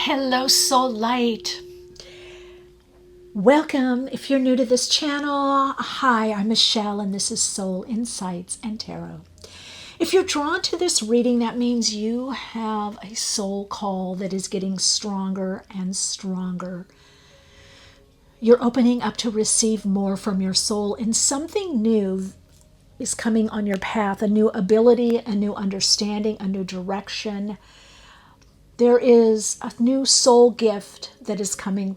Hello, Soul Light. Welcome. If you're new to this channel, hi, I'm Michele, and this is Soul Insights and Tarot. If you're drawn to this reading, that means you have a soul call that is getting stronger and stronger. You're opening up to receive more from your soul, and something new is coming on your path, a new ability, a new understanding, a new direction. There is a new soul gift that is coming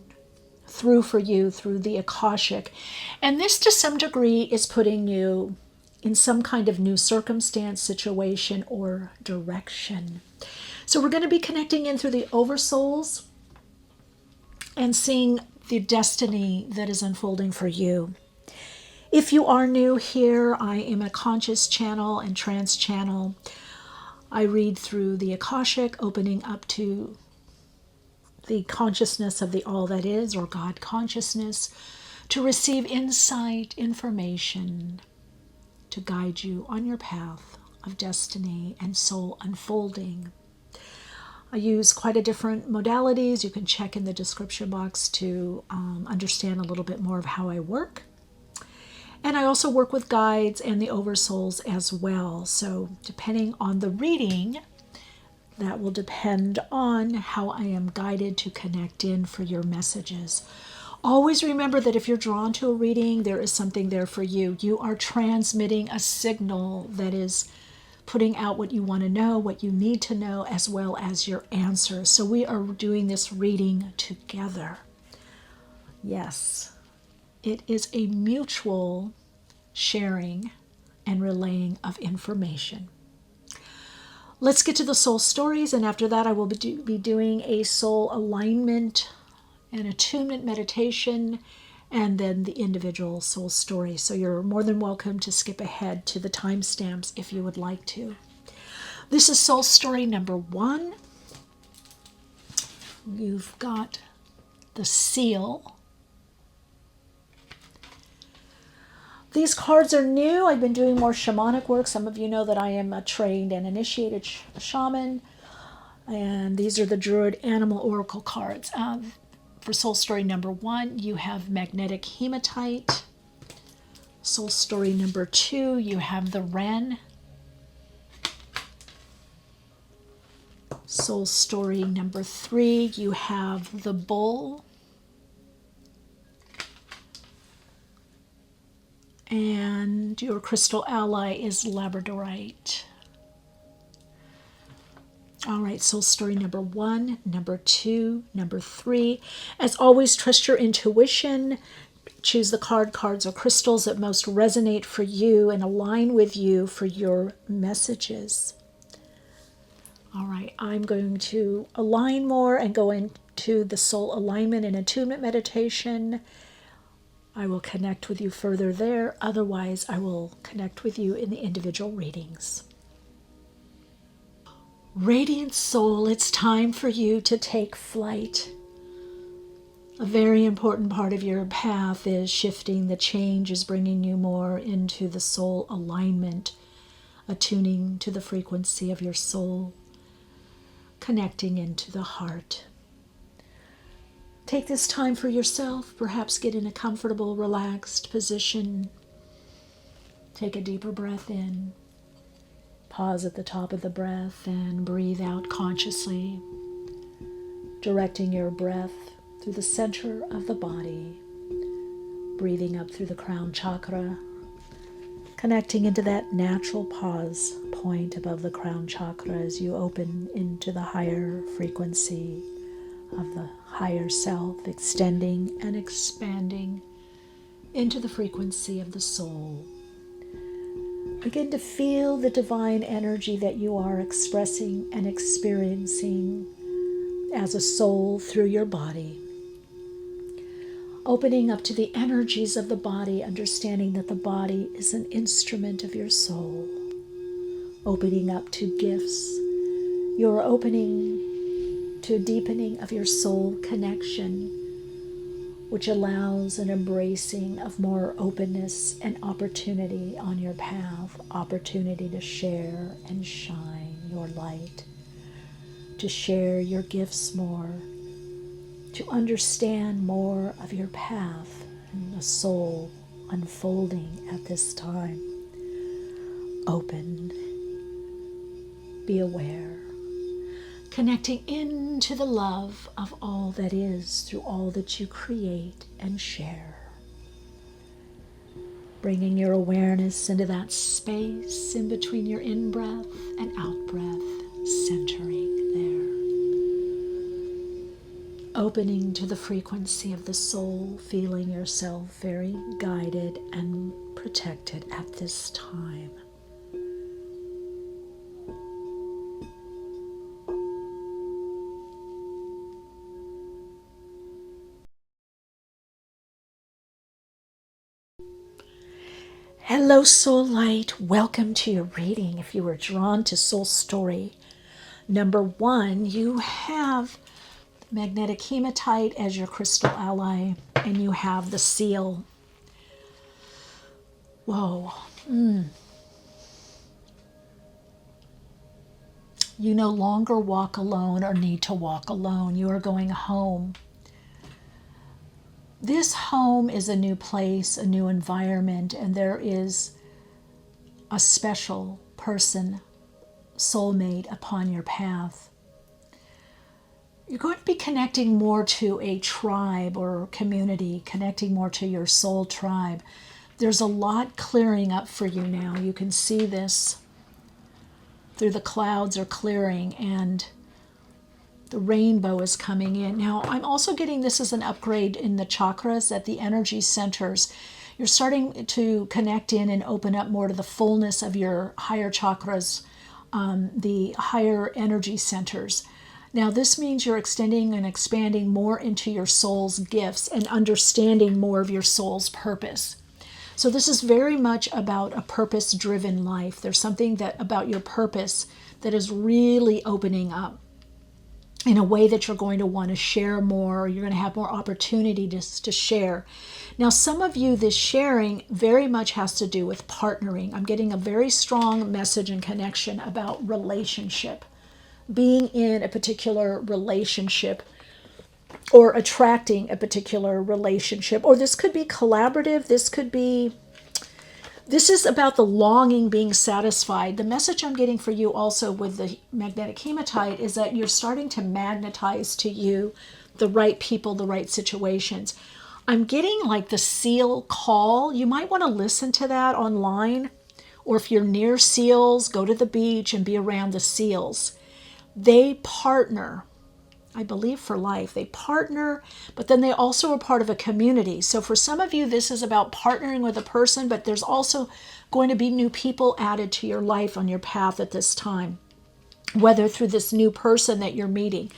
through for you through the Akashic. And this, to some degree, is putting you in some kind of new circumstance, situation, or direction. So we're going to be connecting in through the oversouls and seeing the destiny that is unfolding for you. If you are new here, I am a conscious channel and trance channel. I read through the Akashic, opening up to the consciousness of the all that is, or God consciousness, to receive insight, information, to guide you on your path of destiny and soul unfolding. I use quite a different modalities. You can check in the description box to understand a little bit more of how I work. And I also work with guides and the oversouls as well. So depending on the reading, that will depend on how I am guided to connect in for your messages. Always remember that if you're drawn to a reading, there is something there for you. You are transmitting a signal that is putting out what you want to know, what you need to know, as well as your answers. So we are doing this reading together. Yes, it is a mutual sharing and relaying of information. Let's get to the soul stories, and after that I will be doing a soul alignment and attunement meditation, and then the individual soul story. So you're more than welcome to skip ahead to the timestamps if you would like to. This is soul story number 1. You've got the seal. These cards are new. I've been doing more shamanic work. Some of you know that I am a trained and initiated shaman. And these are the Druid Animal Oracle cards. For soul story number 1, you have magnetic hematite. Soul story number 2, you have the wren. Soul story number 3, you have the bull. And your crystal ally is Labradorite. All right, soul story number 1, number 2, number 3. As always, trust your intuition. Choose the cards or crystals that most resonate for you and align with you for your messages. All right, I'm going to align more and go into the soul alignment and attunement meditation. I will connect with you further there. Otherwise, I will connect with you in the individual readings. Radiant soul, it's time for you to take flight. A very important part of your path is shifting. The change is bringing you more into the soul alignment, attuning to the frequency of your soul, connecting into the heart. Take this time for yourself. Perhaps get in a comfortable, relaxed position. Take a deeper breath in. Pause at the top of the breath and breathe out consciously, directing your breath through the center of the body, breathing up through the crown chakra, connecting into that natural pause point above the crown chakra as you open into the higher frequency of the higher self, extending and expanding into the frequency of the soul. Begin to feel the divine energy that you are expressing and experiencing as a soul through your body. Opening up to the energies of the body, understanding that the body is an instrument of your soul. Opening up to gifts. You're opening to a deepening of your soul connection, which allows an embracing of more openness and opportunity on your path, opportunity to share and shine your light, to share your gifts more, to understand more of your path and the soul unfolding at this time. Open, be aware, connecting into the love of all that is through all that you create and share. Bringing your awareness into that space in between your in-breath and out-breath, centering there. Opening to the frequency of the soul, feeling yourself very guided and protected at this time. Hello, Soul Light. Welcome to your reading. If you were drawn to Soul Story number 1, you have magnetic hematite as your crystal ally, and you have the seal. Whoa. You no longer walk alone or need to walk alone. You are going home. This home is a new place, a new environment, and there is a special person, soulmate upon your path. You're going to be connecting more to a tribe or community, connecting more to your soul tribe. There's a lot clearing up for you now. You can see this through the clouds are clearing and the rainbow is coming in. Now, I'm also getting this as an upgrade in the chakras at the energy centers. You're starting to connect in and open up more to the fullness of your higher chakras, the higher energy centers. Now, this means you're extending and expanding more into your soul's gifts and understanding more of your soul's purpose. So this is very much about a purpose-driven life. There's something that about your purpose that is really opening up in a way that you're going to want to share more. You're going to have more opportunity to share. Now, some of you, this sharing very much has to do with partnering. I'm getting a very strong message and connection about relationship, being in a particular relationship or attracting a particular relationship. Or this could be collaborative. This is about the longing being satisfied. The message I'm getting for you also with the magnetic hematite is that you're starting to magnetize to you the right people, the right situations. I'm getting like the seal call. You might want to listen to that online, or if you're near seals, go to the beach and be around the seals. They partner, I believe, for life. They partner, but then they also are part of a community. So for some of you, this is about partnering with a person, but there's also going to be new people added to your life on your path at this time, whether through this new person that you're meeting.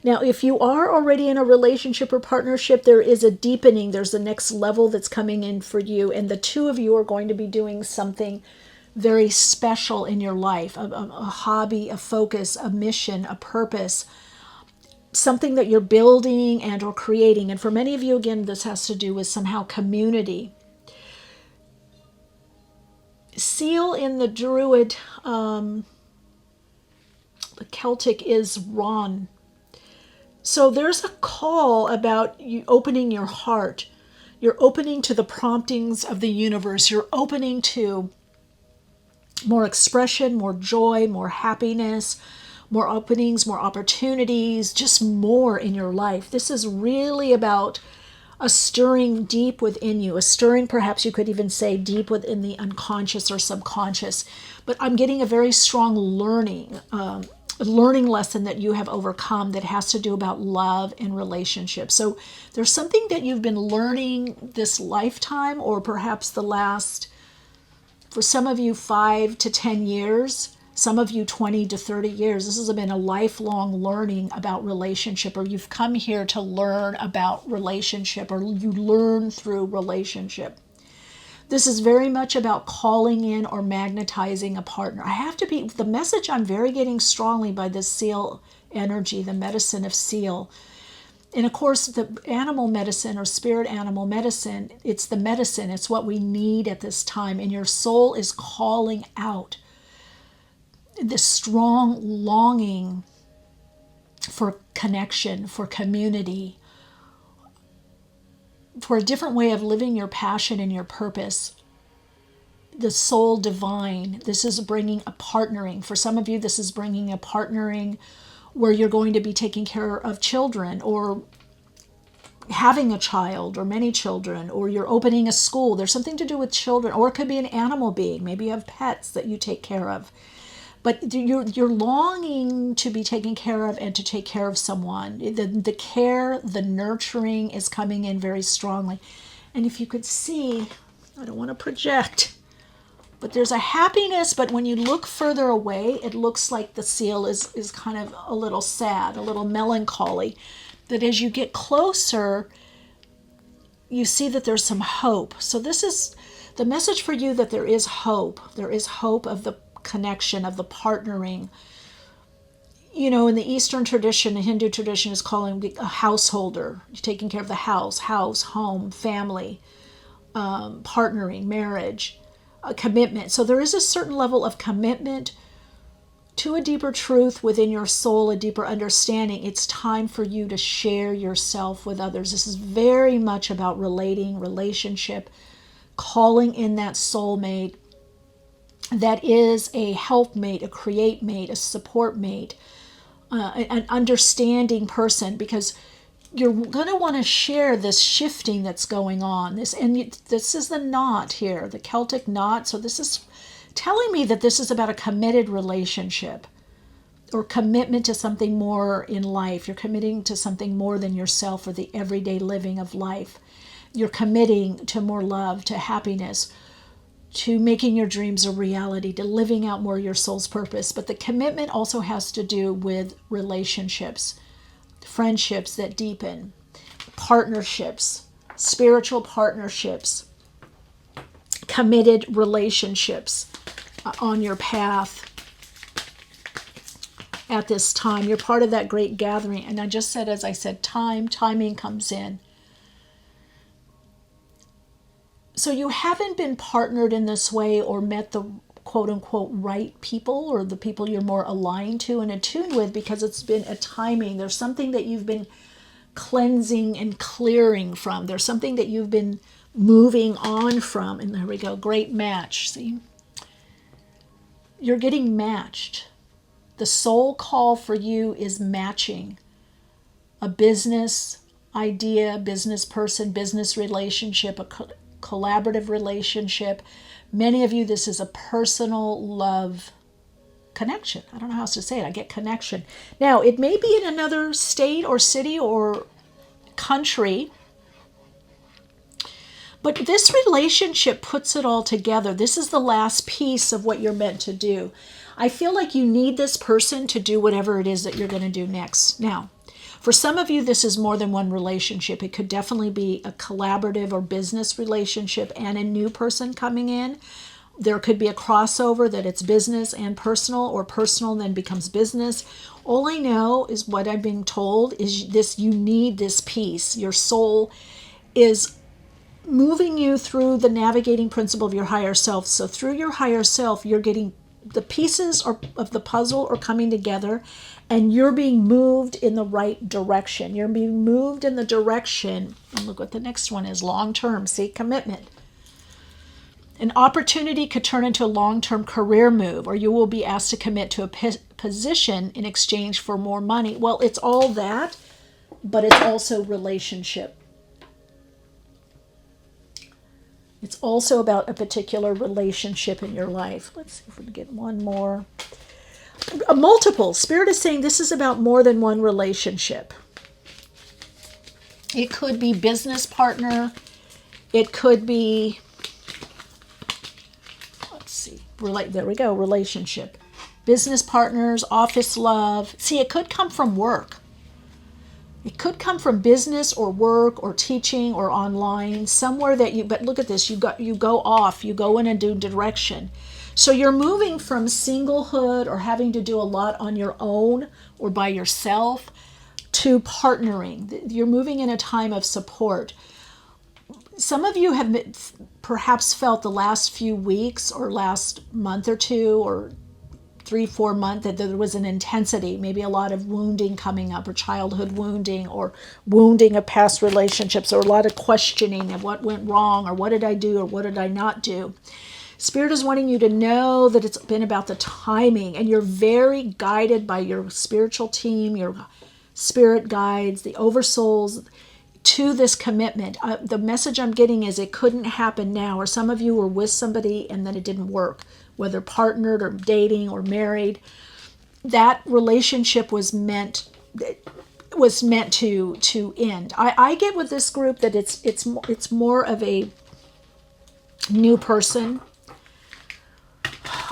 Now, if you are already in a relationship or partnership, there is a deepening. There's the next level that's coming in for you, and the two of you are going to be doing something very special in your life, a hobby, a focus, a mission, a purpose, something that you're building and or creating. And for many of you, again, this has to do with somehow community. Seal in the Druid, the Celtic is Ron. So there's a call about you opening your heart. You're opening to the promptings of the universe. You're opening to more expression, more joy, more happiness, more openings, more opportunities, just more in your life. This is really about a stirring deep within you, a stirring, perhaps you could even say, deep within the unconscious or subconscious. But I'm getting a very strong learning lesson that you have overcome that has to do about love and relationships. So there's something that you've been learning this lifetime, or perhaps the last, for some of you, 5 to 10 years, some of you 20 to 30 years. This has been a lifelong learning about relationship, or you've come here to learn about relationship, or you learn through relationship. This is very much about calling in or magnetizing a partner. The message I'm very getting strongly by this seal energy, the medicine of seal. And of course, the animal medicine or spirit animal medicine, it's the medicine. It's what we need at this time. And your soul is calling out this strong longing for connection, for community, for a different way of living your passion and your purpose. The soul divine, this is bringing a partnering. For some of you, this is bringing a partnering where you're going to be taking care of children, or having a child or many children, or you're opening a school. There's something to do with children, or it could be an animal being. Maybe you have pets that you take care of. But you're longing to be taken care of and to take care of someone. The care, the nurturing is coming in very strongly. And if you could see, I don't want to project, but there's a happiness, but when you look further away, it looks like the seal is kind of a little sad, a little melancholy. That as you get closer, you see that there's some hope. So this is the message for you, that there is hope. There is hope of the connection, of the partnering. You know, in the Eastern tradition, the Hindu tradition is calling a householder. You're taking care of the house, home, family, partnering, marriage, a commitment. So there is a certain level of commitment to a deeper truth within your soul, a deeper understanding. It's time for you to share yourself with others. This is very much about relationship, calling in that soulmate that is a helpmate, a create mate, a support mate, an understanding person, because you're going to want to share this shifting that's going on. This is the knot here, the Celtic knot. So this is telling me that this is about a committed relationship, or commitment to something more in life. You're committing to something more than yourself or the everyday living of life. You're committing to more love, to happiness, to making your dreams a reality, to living out more your soul's purpose. But the commitment also has to do with relationships, friendships that deepen, partnerships, spiritual partnerships, committed relationships on your path at this time. You're part of that great gathering. And I just said, as I said, timing comes in. So you haven't been partnered in this way or met the quote unquote right people, or the people you're more aligned to and attuned with, because it's been a timing. There's something that you've been cleansing and clearing from. There's something that you've been moving on from. And there we go. Great match. See? You're getting matched. The soul call for you is matching a business idea, business person, business relationship, a collaborative relationship. Many of you, this is a personal love connection. I don't know how else to say it. I get connection. Now, it may be in another state or city or country, but this relationship puts it all together. This is the last piece of what you're meant to do. I feel like you need this person to do whatever it is that you're going to do next. Now, for some of you, this is more than one relationship. It could definitely be a collaborative or business relationship and a new person coming in. There could be a crossover that it's business and personal, or personal and then becomes business. All I know is what I've been told is this: you need this piece. Your soul is moving you through the navigating principle of your higher self. So through your higher self, you're getting the pieces of the puzzle are coming together, and you're being moved in the right direction. You're being moved in the direction, and look what the next one is, long-term, see, commitment. An opportunity could turn into a long-term career move, or you will be asked to commit to a position in exchange for more money. Well, it's all that, but it's also relationship. It's also about a particular relationship in your life. Let's see if we can get one more. A multiple. Spirit is saying this is about more than one relationship. It could be business partner. It could be, let's see, there we go, relationship. Business partners, office love. See, it could come from work. It could come from business or work or teaching or online, somewhere that you, but look at this, you go off, you go in a new direction. So you're moving from singlehood or having to do a lot on your own or by yourself to partnering. You're moving in a time of support. Some of you have perhaps felt the last few weeks or last month or two or 3-4 months that there was an intensity, maybe a lot of wounding coming up, or childhood wounding, or wounding of past relationships, or a lot of questioning of what went wrong, or what did I do, or what did I not do. Spirit is wanting you to know that it's been about the timing, and you're very guided by your spiritual team, your spirit guides, the oversouls, to this commitment. The message I'm getting is it couldn't happen now, or some of you were with somebody and then it didn't work, whether partnered or dating or married. That relationship was meant to end. I get with this group that it's more of a new person.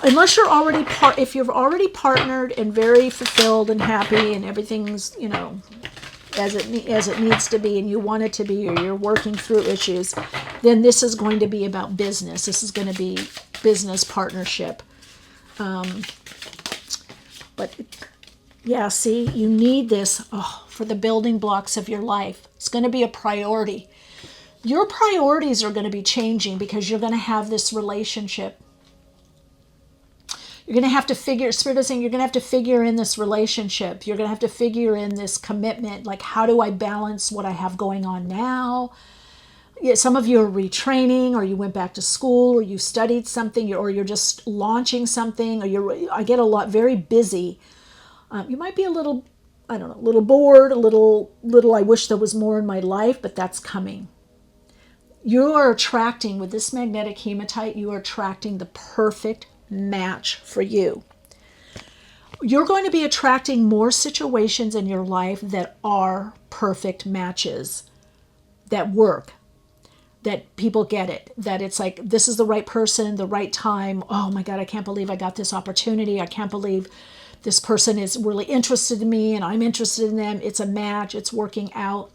Unless you're already if you've already partnered and very fulfilled and happy and everything's, as it needs to be, and you want it to be, or you're working through issues, then this is going to be about business. This is going to be business partnership. But yeah, see, you need this for the building blocks of your life. It's going to be a priority. Your priorities are going to be changing because you're going to have this relationship. You're going to have to figure, Spirit is saying, you're going to have to figure in this relationship. You're going to have to figure in this commitment. Like, how do I balance what I have going on now? Yeah, some of you are retraining, or you went back to school, or you studied something, or you're just launching something, or I get a lot, very busy. You might be a little, I don't know, a little bored, a little, I wish there was more in my life, but that's coming. You are attracting, with this magnetic hematite, you are attracting the perfect match for you. You're going to be attracting more situations in your life that are perfect matches, that work, that people get it, that it's like, this is the right person, the right time. Oh my God, I can't believe I got this opportunity. I can't believe this person is really interested in me and I'm interested in them. It's a match. It's working out.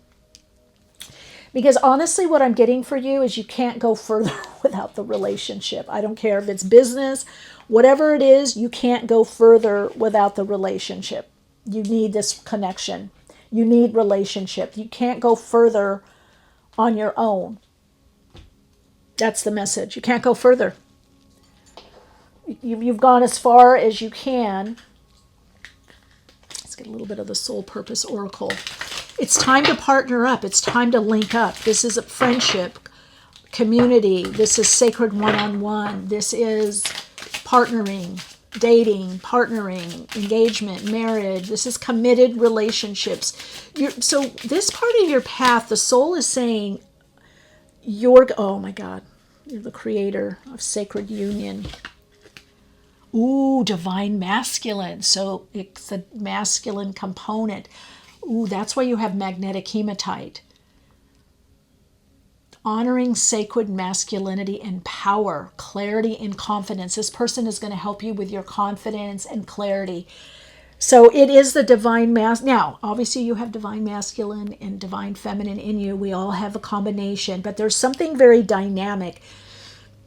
Because honestly, what I'm getting for you is you can't go further without the relationship. I don't care if it's business, whatever it is, you can't go further without the relationship. You need this connection. You need relationship. You can't go further on your own. That's the message. You can't go further. You've gone as far as you can. Let's get a little bit of the Soul Purpose Oracle. It's time to partner up. It's time to link up. This is a friendship, community. This is sacred one-on-one. This is partnering, dating, partnering, engagement, marriage. This is committed relationships. So this part of your path, the soul is saying, oh my God, you're the creator of sacred union. Ooh, divine masculine. So it's a masculine component. Ooh, that's why you have magnetic hematite. Honoring sacred masculinity and power, clarity and confidence. This person is going to help you with your confidence and clarity. So it is the divine Now, obviously you have divine masculine and divine feminine in you. We all have a combination, but there's something very dynamic.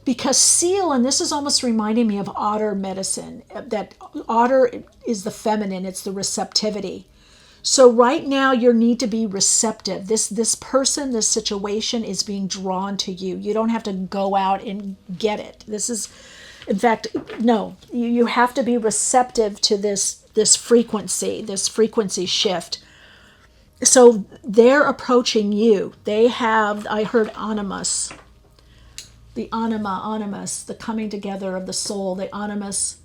Because seal, and this is almost reminding me of otter medicine, that otter is the feminine, it's the receptivity. So right now you need to be receptive. This person, this situation is being drawn to you. You don't have to go out and get it. This is, in fact, no, you have to be receptive to this frequency shift. So they're approaching you. They have, I heard animus, the animus, the coming together of the soul, the animus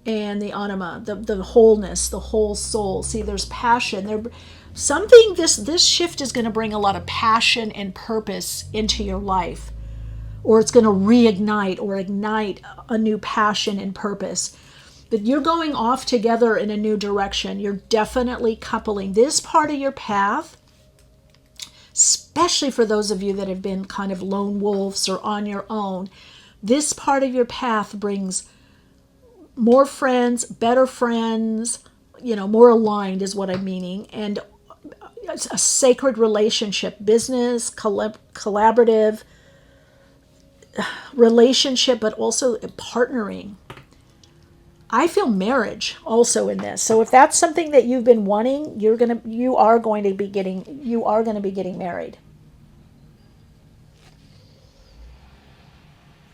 and the anima, the wholeness, the whole soul. See, there's passion. This shift is going to bring a lot of passion and purpose into your life, or it's going to reignite or ignite a new passion and purpose. But you're going off together in a new direction. You're definitely coupling this part of your path, especially for those of you that have been kind of lone wolves or on your own. This part of your path brings more friends, better friends, more aligned is what I'm meaning, and a sacred relationship, business, collaborative relationship, but also partnering. I feel marriage also in this. So if that's something that you've been wanting, you are going to be getting married.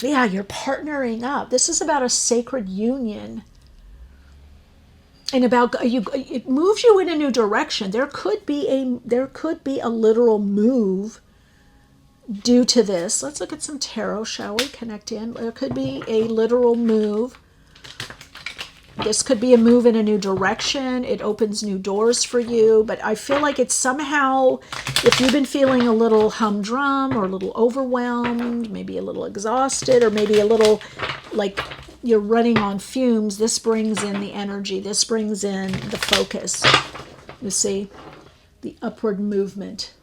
Yeah, you're partnering up. This is about a sacred union. And about you, it moves you in a new direction. There could be a literal move due to this. Let's look at some tarot, shall we? Connect in. There could be a literal move. This could be a move in a new direction. It opens new doors for you. But I feel like it's somehow, if you've been feeling a little humdrum or a little overwhelmed, maybe a little exhausted, or maybe a little like you're running on fumes, this brings in the energy. This brings in the focus. You see, the upward movement.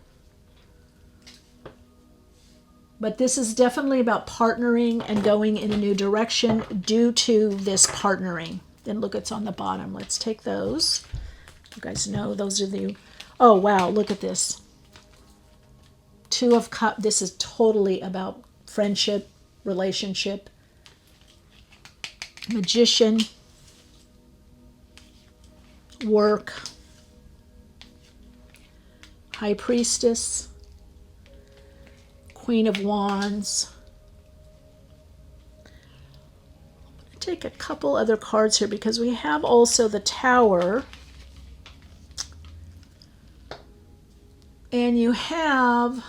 But this is definitely about partnering and going in a new direction due to this partnering. Then look, it's on the bottom. Let's take those. You guys know those are the... Oh, wow, look at this. Two of Cups. This is totally about friendship, relationship. Magician. Work. High Priestess. Queen of Wands. I'm going to take a couple other cards here because we have also the Tower. And you have,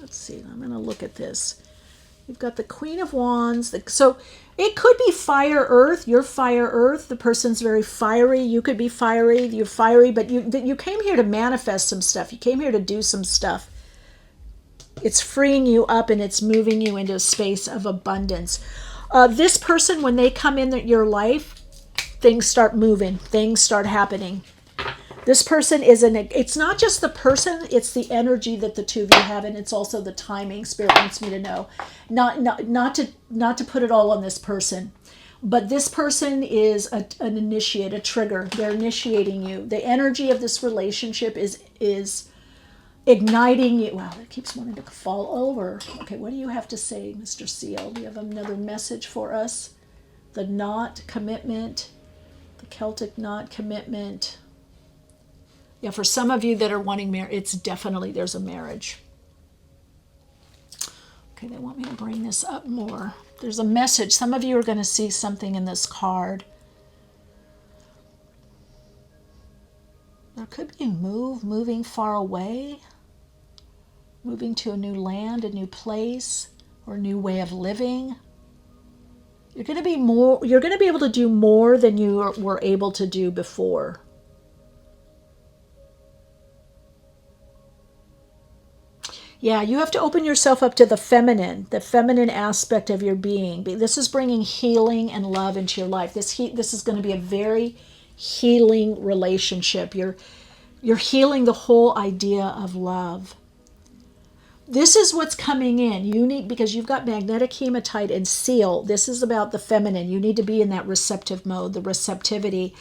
let's see, I'm going to look at this. You've got the Queen of Wands. So it could be fire, earth. You're fire, earth. The person's very fiery. You could be fiery. You're fiery, but you came here to manifest some stuff. You came here to do some stuff. It's freeing you up and it's moving you into a space of abundance. This person, when they come in your life, things start moving. Things start happening. This person it's not just the person, it's the energy that the two of you have, and it's also the timing. Spirit wants me to know. Not to put it all on this person. But this person is an initiate, a trigger. They're initiating you. The energy of this relationship is igniting you. Wow, it keeps wanting to fall over. Okay, what do you have to say, Mr. Seal? Do you have another message for us? The knot, commitment, the Celtic knot, commitment. Yeah, for some of you that are wanting marriage, it's definitely, there's a marriage. Okay, they want me to bring this up more. There's a message. Some of you are going to see something in this card. There could be a moving far away, moving to a new land, a new place, or a new way of living. You're going to be able to do more than you were able to do before. Yeah, you have to open yourself up to the feminine aspect of your being. This is bringing healing and love into your life. This is going to be a very healing relationship. You're healing the whole idea of love. This is what's coming in. You need, because you've got magnetic hematite and seal. This is about the feminine. You need to be in that receptive mode, the receptivity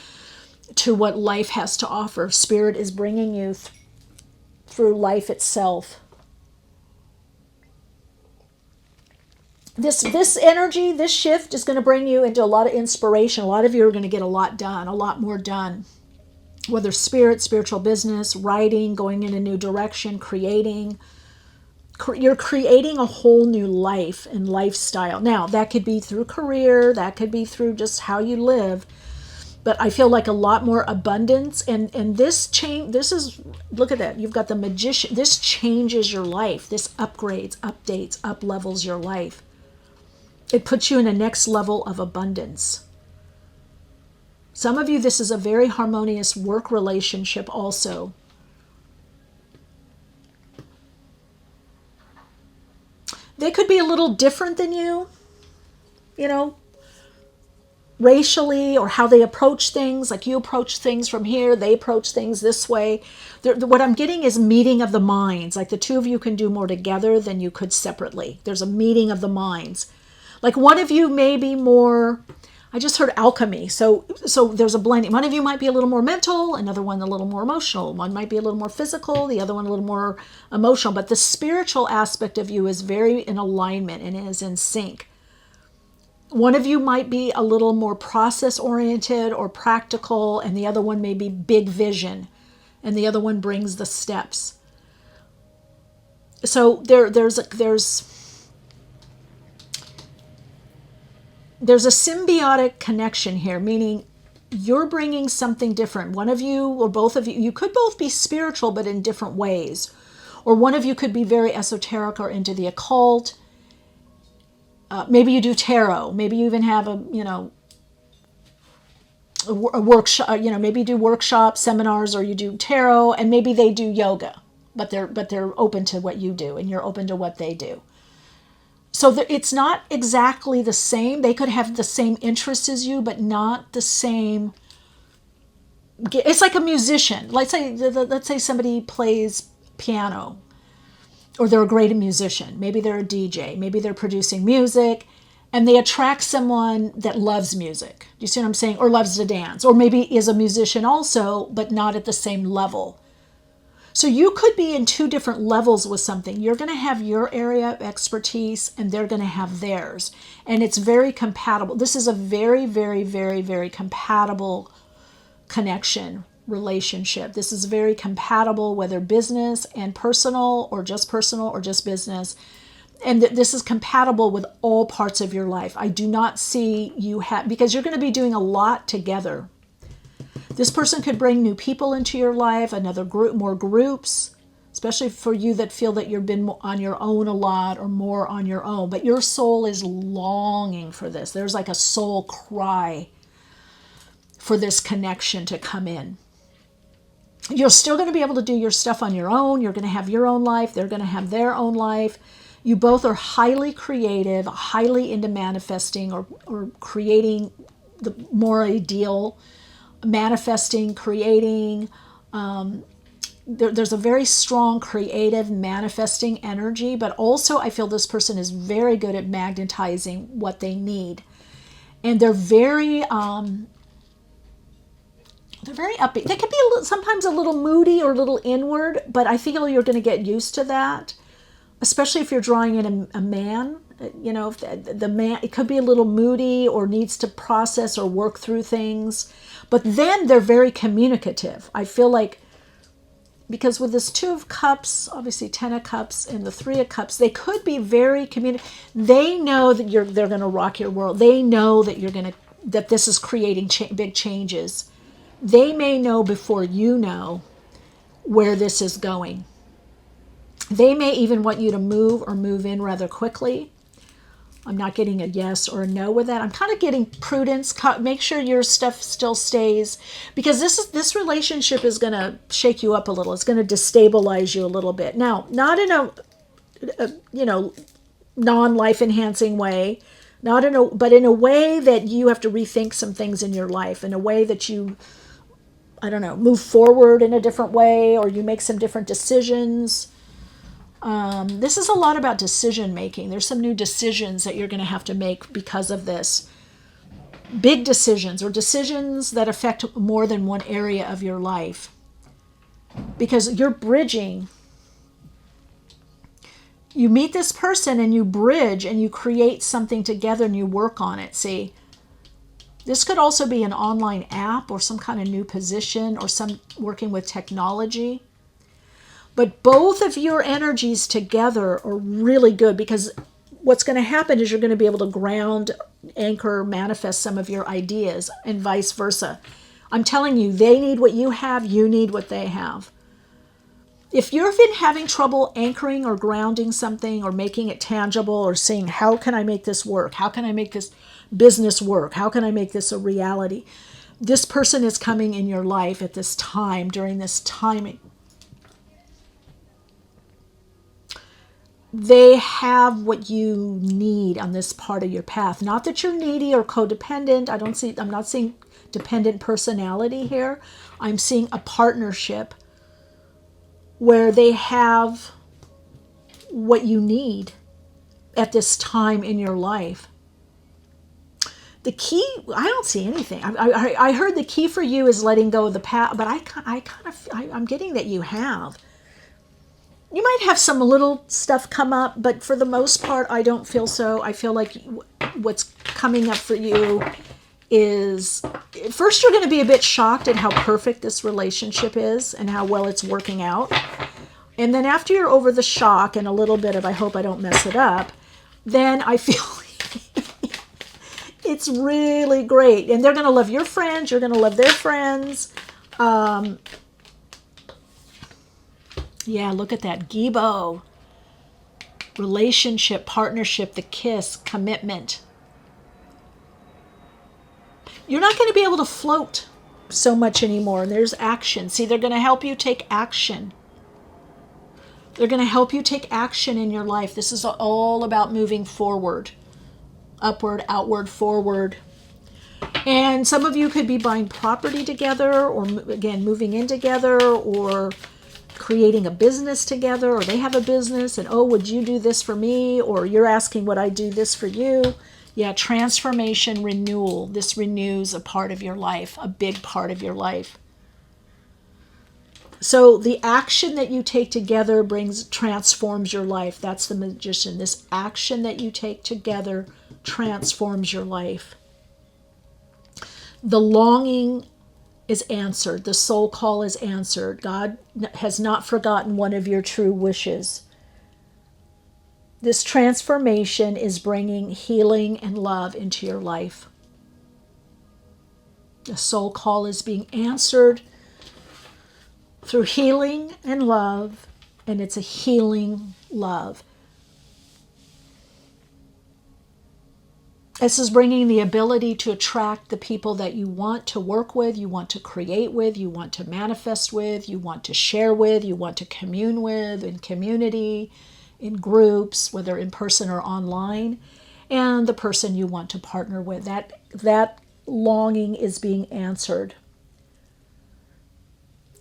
to what life has to offer. Spirit is bringing you through life itself. This energy, this shift is going to bring you into a lot of inspiration. A lot of you are going to get a lot done, a lot more done. Whether spiritual business, writing, going in a new direction, creating. You're creating a whole new life and lifestyle. Now, that could be through career, that could be through just how you live. But I feel like a lot more abundance. And this change, look at that. You've got the Magician. This changes your life. This upgrades, updates, up-levels your life. It puts you in a next level of abundance. Some of you, this is a very harmonious work relationship also. They could be a little different than you, racially, or how they approach things. Like you approach things from here, they approach things this way. What I'm getting is meeting of the minds. Like the two of you can do more together than you could separately. There's a meeting of the minds. Like one of you may be more, I just heard alchemy. So there's a blending. One of you might be a little more mental, another one a little more emotional. One might be a little more physical, the other one a little more emotional. But the spiritual aspect of you is very in alignment and is in sync. One of you might be a little more process-oriented or practical, and the other one may be big vision, and the other one brings the steps. So there's there's a symbiotic connection here, meaning you're bringing something different. One of you or both of you, you could both be spiritual, but in different ways. Or one of you could be very esoteric or into the occult. Maybe you do tarot. Maybe you even have a workshop. Maybe you do workshops, seminars, or you do tarot, and maybe they do yoga, but they're open to what you do, and you're open to what they do. So it's not exactly the same. They could have the same interests as you, but not the same. It's like a musician. Let's say somebody plays piano, or they're a great musician. Maybe they're a DJ. Maybe they're producing music, and they attract someone that loves music. Do you see what I'm saying? Or loves to dance, or maybe is a musician also, but not at the same level. So you could be in two different levels with something. You're going to have your area of expertise, and they're going to have theirs. And it's very compatible. This is a very, very, very, very compatible connection, relationship. This is very compatible, whether business and personal or just business. And this is compatible with all parts of your life. I do not see you because you're going to be doing a lot together. This person could bring new people into your life, another group, more groups, especially for you that feel that you've been on your own a lot or more on your own. But your soul is longing for this. There's like a soul cry for this connection to come in. You're still going to be able to do your stuff on your own. You're going to have your own life. They're going to have their own life. You both are highly creative, highly into manifesting or creating the more ideal, manifesting, creating. There's a very strong creative manifesting energy, but also I feel this person is very good at magnetizing what they need. And they're very upbeat. They can be sometimes a little moody or a little inward, but I feel you're going to get used to that, especially if you're drawing in a man. If the man, it could be a little moody or needs to process or work through things. But then they're very communicative. I feel like, because with this 2 of Cups, obviously 10 of Cups, and the 3 of Cups, they could be very They know that they're going to rock your world. They know that that this is creating big changes. They may know before you know where this is going. They may even want you to move or move in rather quickly. I'm not getting a yes or a no with that. I'm kind of getting prudence. Make sure your stuff still stays, because this relationship is going to shake you up a little. It's going to destabilize you a little bit. Now, not in a non-life enhancing way, but in a way that you have to rethink some things in your life, in a way that you, move forward in a different way, or you make some different decisions. This is a lot about decision making. There's some new decisions that you're going to have to make because of this. Big decisions, or decisions that affect more than one area of your life. Because you're bridging. You meet this person and you bridge and you create something together and you work on it. See, this could also be an online app or some kind of new position or some working with technology. But both of your energies together are really good, because what's going to happen is you're going to be able to ground, anchor, manifest some of your ideas, and vice versa. I'm telling you, they need what you have, you need what they have. If you've been having trouble anchoring or grounding something or making it tangible, or saying, how can I make this work? How can I make this business work? How can I make this a reality? This person is coming in your life at this time, during this timing. They have what you need on this part of your path. Not that you're needy or codependent. I'm not seeing dependent personality here. I'm seeing a partnership where they have what you need at this time in your life. The key, I don't see anything. I heard the key for you is letting go of the past, but I'm getting that you have. You might have some little stuff come up, but for the most part, I don't feel so. I feel like what's coming up for you is, first you're going to be a bit shocked at how perfect this relationship is and how well it's working out. And then after you're over the shock and a little bit of, I hope I don't mess it up, then I feel It's really great. And they're going to love your friends. You're going to love their friends. Yeah, look at that. Gibo. Relationship, partnership, the kiss, commitment. You're not going to be able to float so much anymore. And there's action. See, they're going to help you take action. They're going to help you take action in your life. This is all about moving forward. Upward, outward, forward. And some of you could be buying property together, or again, moving in together, or creating a business together, or they have a business and, oh, would you do this for me? Or you're asking, would I do this for you? Yeah, transformation, renewal. This renews a part of your life, a big part of your life. So the action that you take together transforms your life. That's the Magician. This action that you take together transforms your life. The longing is answered. The soul call is answered. God has not forgotten one of your true wishes. This transformation is bringing healing and love into your life. The soul call is being answered through healing and love, and it's a healing love. This is bringing the ability to attract the people that you want to work with, you want to create with, you want to manifest with, you want to share with, you want to commune with, in community, in groups, whether in person or online, and the person you want to partner with. That longing is being answered.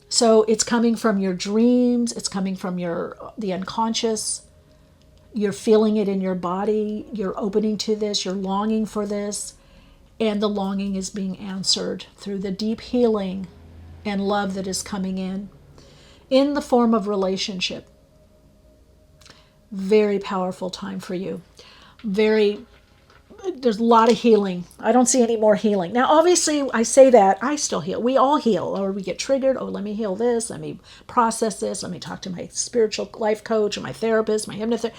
So it's coming from your dreams, it's coming from the unconscious. You're feeling it in your body, you're opening to this, you're longing for this, and the longing is being answered through the deep healing and love that is coming in the form of relationship. Very powerful time for you. There's a lot of healing. I don't see any more healing. Now, obviously, I say that, I still heal. We all heal, or we get triggered. Oh, let me heal this. Let me process this. Let me talk to my spiritual life coach or my therapist, my hypnotherapist.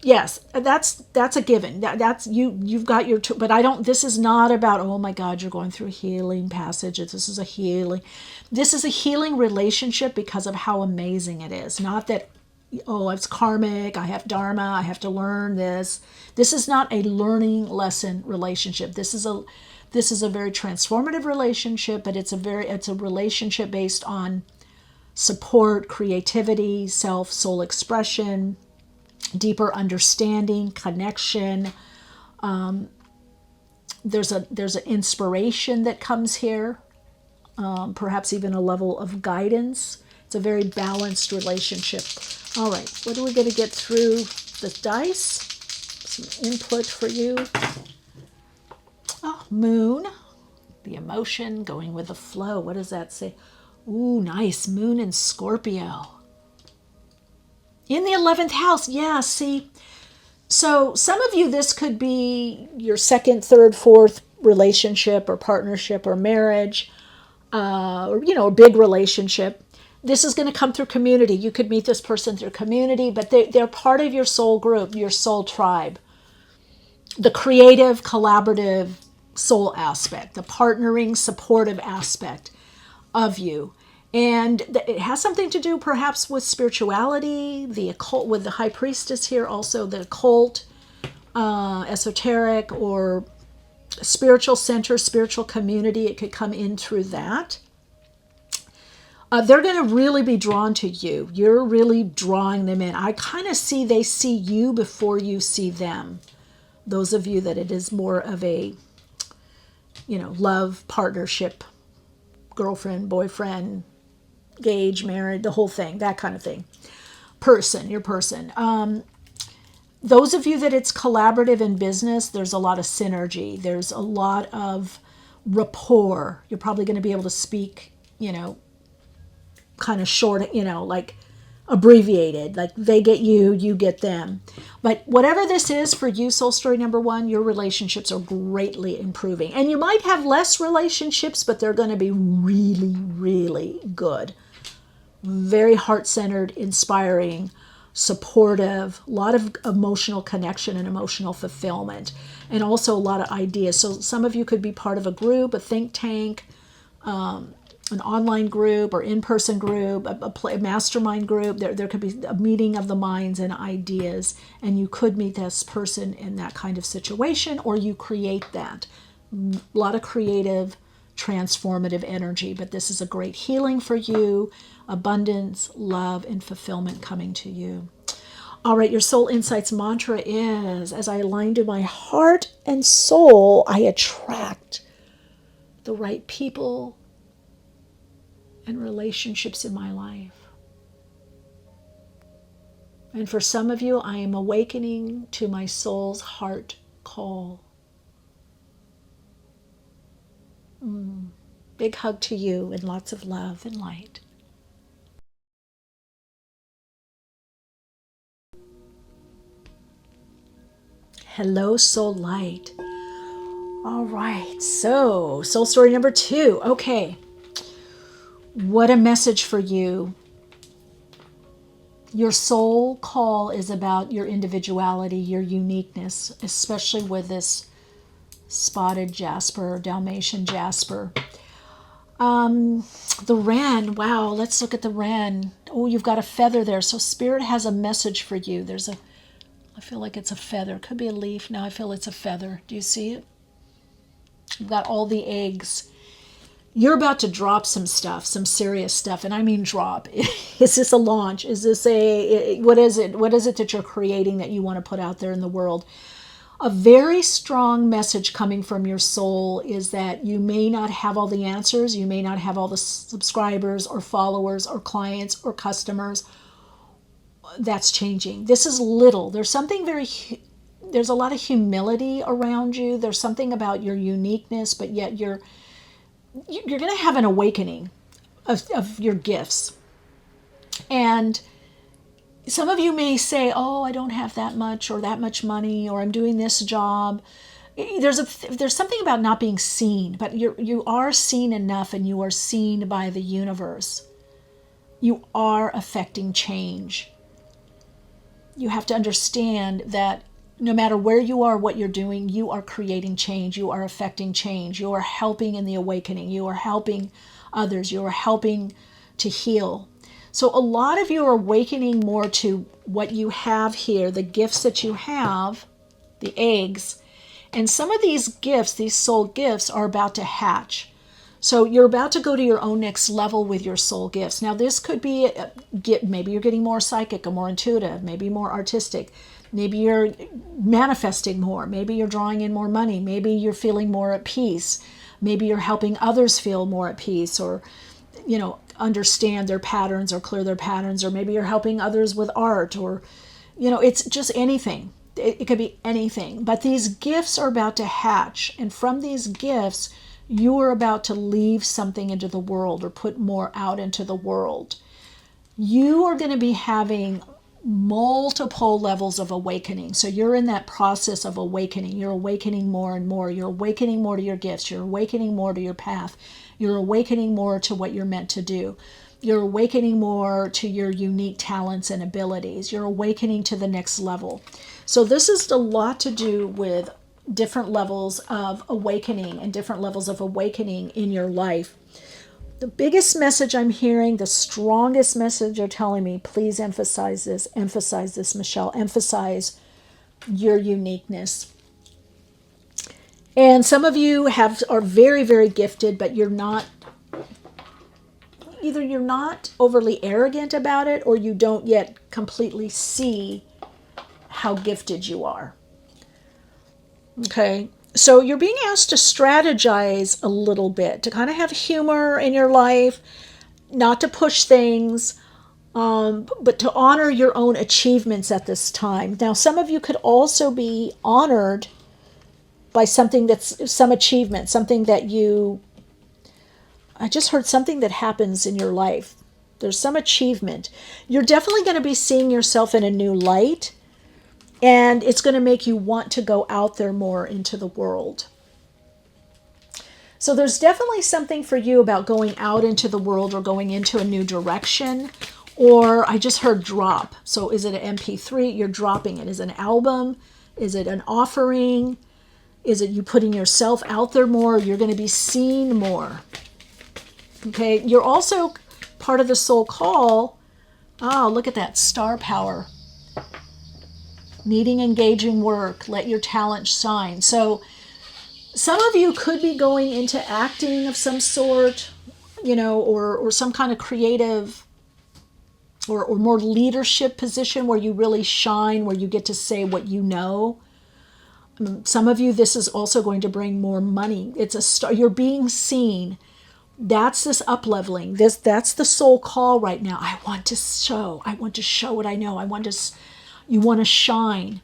Yes, that's a given. That's you've got your, but I don't, this is not about, oh my God, you're going through healing passages. This is a healing relationship because of how amazing it is. Not that, oh, it's karmic, I have dharma, I have to learn this. This is not a learning lesson relationship. This is a very transformative relationship, but it's a relationship based on support, creativity, soul expression, deeper understanding, connection. There's an inspiration that comes here, perhaps even a level of guidance. It's a very balanced relationship. All right, what are we going to get through the dice? Some input for you. Oh, moon, the emotion, going with the flow. What does that say? Ooh, nice. Moon in Scorpio. In the 11th house, yeah, see. So some of you, this could be your second, third, fourth relationship or partnership or marriage, or, a big relationship. This is going to come through community. You could meet this person through community, but they're part of your soul group, your soul tribe. The creative, collaborative soul aspect, the partnering, supportive aspect of you. And it has something to do perhaps with spirituality, the occult, with the high priestess here, also the occult, esoteric, or spiritual center, spiritual community. It could come in through that. They're going to really be drawn to you. You're really drawing them in. I kind of see they see you before you see them. Those of you that it is more of a, love, partnership, girlfriend, boyfriend, engaged, married, the whole thing, that kind of thing. Your person. Those of you that it's collaborative in business, there's a lot of synergy. There's a lot of rapport. You're probably going to be able to speak, kind of short, like abbreviated, like they get you, you get them. But whatever this is for you, soul story number 1, your relationships are greatly improving. And you might have less relationships, but they're going to be really, really good. Very heart-centered, inspiring, supportive, a lot of emotional connection and emotional fulfillment, and also a lot of ideas. So some of you could be part of a group, a think tank, an online group or in-person group, a mastermind group. There could be a meeting of the minds and ideas, and you could meet this person in that kind of situation, or you create that. A lot of creative, transformative energy, but this is a great healing for you, abundance, love, and fulfillment coming to you. All right, your soul insights mantra is, as I align to my heart and soul, I attract the right people and relationships in my life. And for some of you, I am awakening to my soul's heart call. Big hug to you and lots of love and light. Hello, soul light. All right, so soul story number 2. Okay, what a message for you. Your soul call is about your individuality, your uniqueness, especially with this spotted Jasper, Dalmatian Jasper. The wren, wow, let's look at the wren. Oh, you've got a feather there. So Spirit has a message for you. I feel like it's a feather. Could be a leaf. Now I feel it's a feather. Do you see it? You've got all the eggs. You're about to drop some stuff, some serious stuff. And I mean drop. Is this a launch? Is this what is it? What is it that you're creating that you want to put out there in the world? A very strong message coming from your soul is that you may not have all the answers. You may not have all the subscribers or followers or clients or customers. That's changing. This is little. There's a lot of humility around you. There's something about your uniqueness, but yet you're going to have an awakening of your gifts. And some of you may say, oh, I don't have that much or that much money, or I'm doing this job. There's something about not being seen, but you are seen enough, and you are seen by the universe. You are affecting change. You have to understand that no matter where you are, what you're doing, you are creating change. You are affecting change. You are helping in the awakening. You are helping others. You are helping to heal. So a lot of you are awakening more to what you have here, the gifts that you have, the eggs. And some of these gifts, these soul gifts, are about to hatch. So you're about to go to your own next level with your soul gifts. Now this could be, maybe you're getting more psychic or more intuitive, maybe more artistic. Maybe you're manifesting more. Maybe you're drawing in more money. Maybe you're feeling more at peace. Maybe you're helping others feel more at peace, or, understand their patterns or clear their patterns. Or maybe you're helping others with art, or, it's just anything. It could be anything. But these gifts are about to hatch. And from these gifts, you are about to leave something into the world, or put more out into the world. You are going to be having multiple levels of awakening. So you're in that process of awakening. You're awakening more and more. You're awakening more to your gifts. You're awakening more to your path. You're awakening more to what you're meant to do. You're awakening more to your unique talents and abilities. You're awakening to the next level. So this is a lot to do with different levels of awakening and different levels of awakening in your life. The biggest message I'm hearing, the strongest message you're telling me, please emphasize this, Michele, emphasize your uniqueness. And some of you are very, very gifted, but you're not overly arrogant about it, or you don't yet completely see how gifted you are. Okay. So you're being asked to strategize a little bit, to kind of have humor in your life, not to push things, but to honor your own achievements at this time. Now, some of you could also be honored by something that's some achievement, something that I just heard something that happens in your life. There's some achievement. You're definitely going to be seeing yourself in a new light. And it's going to make you want to go out there more into the world. So there's definitely something for you about going out into the world, or going into a new direction, Or I just heard drop. So is it an MP3? You're dropping it. Is it an album? Is it an offering? Is it you putting yourself out there more? You're going to be seen more. Okay. You're also part of the soul call. Oh, look at that star power. Needing engaging work. Let your talent shine. So some of you could be going into acting of some sort, or some kind of creative or more leadership position where you really shine, where you get to say what you know. Some of you, this is also going to bring more money. It's a star. You're being seen. That's this up-leveling. That's the soul call right now. I want to show what I know. You want to shine.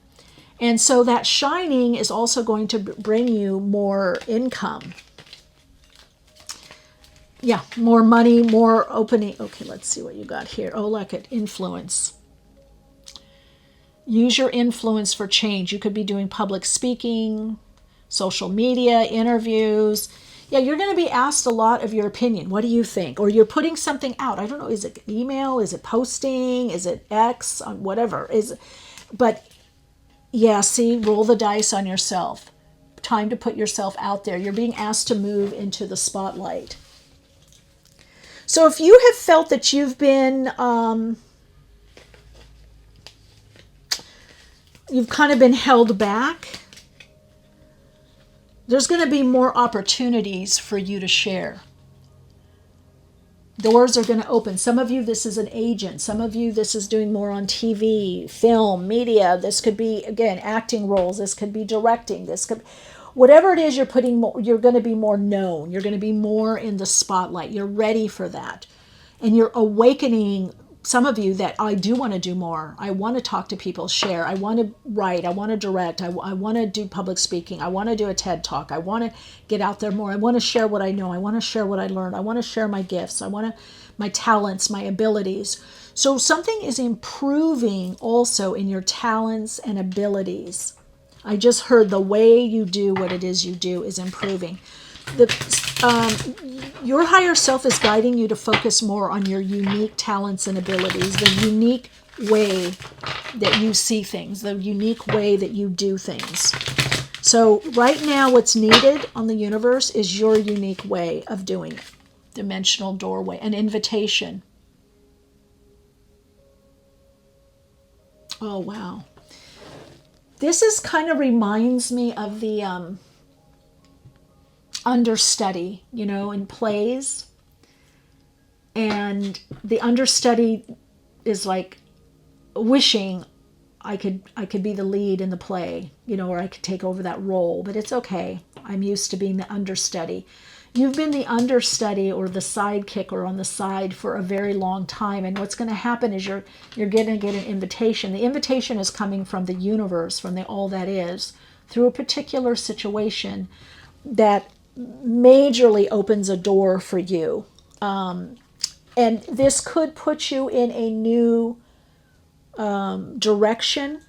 And so that shining is also going to bring you more income. Yeah, more money, more opening. Okay, let's see what you got here. Oh, look at influence. Use your influence for change. You could be doing public speaking, social media, interviews. Yeah, you're going to be asked a lot of your opinion. What do you think? Or you're putting something out. I don't know. Is it email? Is it posting? Is it X? Whatever. But yeah, see, roll the dice on yourself. Time to put yourself out there. You're being asked to move into the spotlight. So if you have felt that you've been, you've kind of been held back, there's going to be more opportunities for you to share. Doors are going to open. Some of you, this is an agent. Some of you, this is doing more on TV, film, media. This could be, again, acting roles. This could be directing. This could, whatever it is you're putting more, you're going to be more known. You're going to be more in the spotlight. You're ready for that. And you're awakening some of you that I do want to do more. I want to talk to people, share. I want to write. I want to direct. I want to do public speaking. I want to do a TED Talk. I want to get out there more. I want to share what I know. I want to share what I learned. I want to share my gifts. My talents, my abilities. So something is improving also in your talents and abilities. I just heard the way you do what it is you do is improving. Your higher self is guiding you to focus more on your unique talents and abilities, the unique way that you see things, the unique way that you do things. So right now what's needed on the universe is your unique way of doing it. Dimensional doorway, an invitation. Oh, wow. This is kind of reminds me of the understudy, in plays. And the understudy is like wishing I could be the lead in the play, or I could take over that role, but it's okay. I'm used to being the understudy. You've been the understudy or the sidekick or on the side for a very long time, and what's going to happen is you're going to get an invitation. The invitation is coming from the universe, from the all that is, through a particular situation that majorly opens a door for you. And this could put you in a new direction.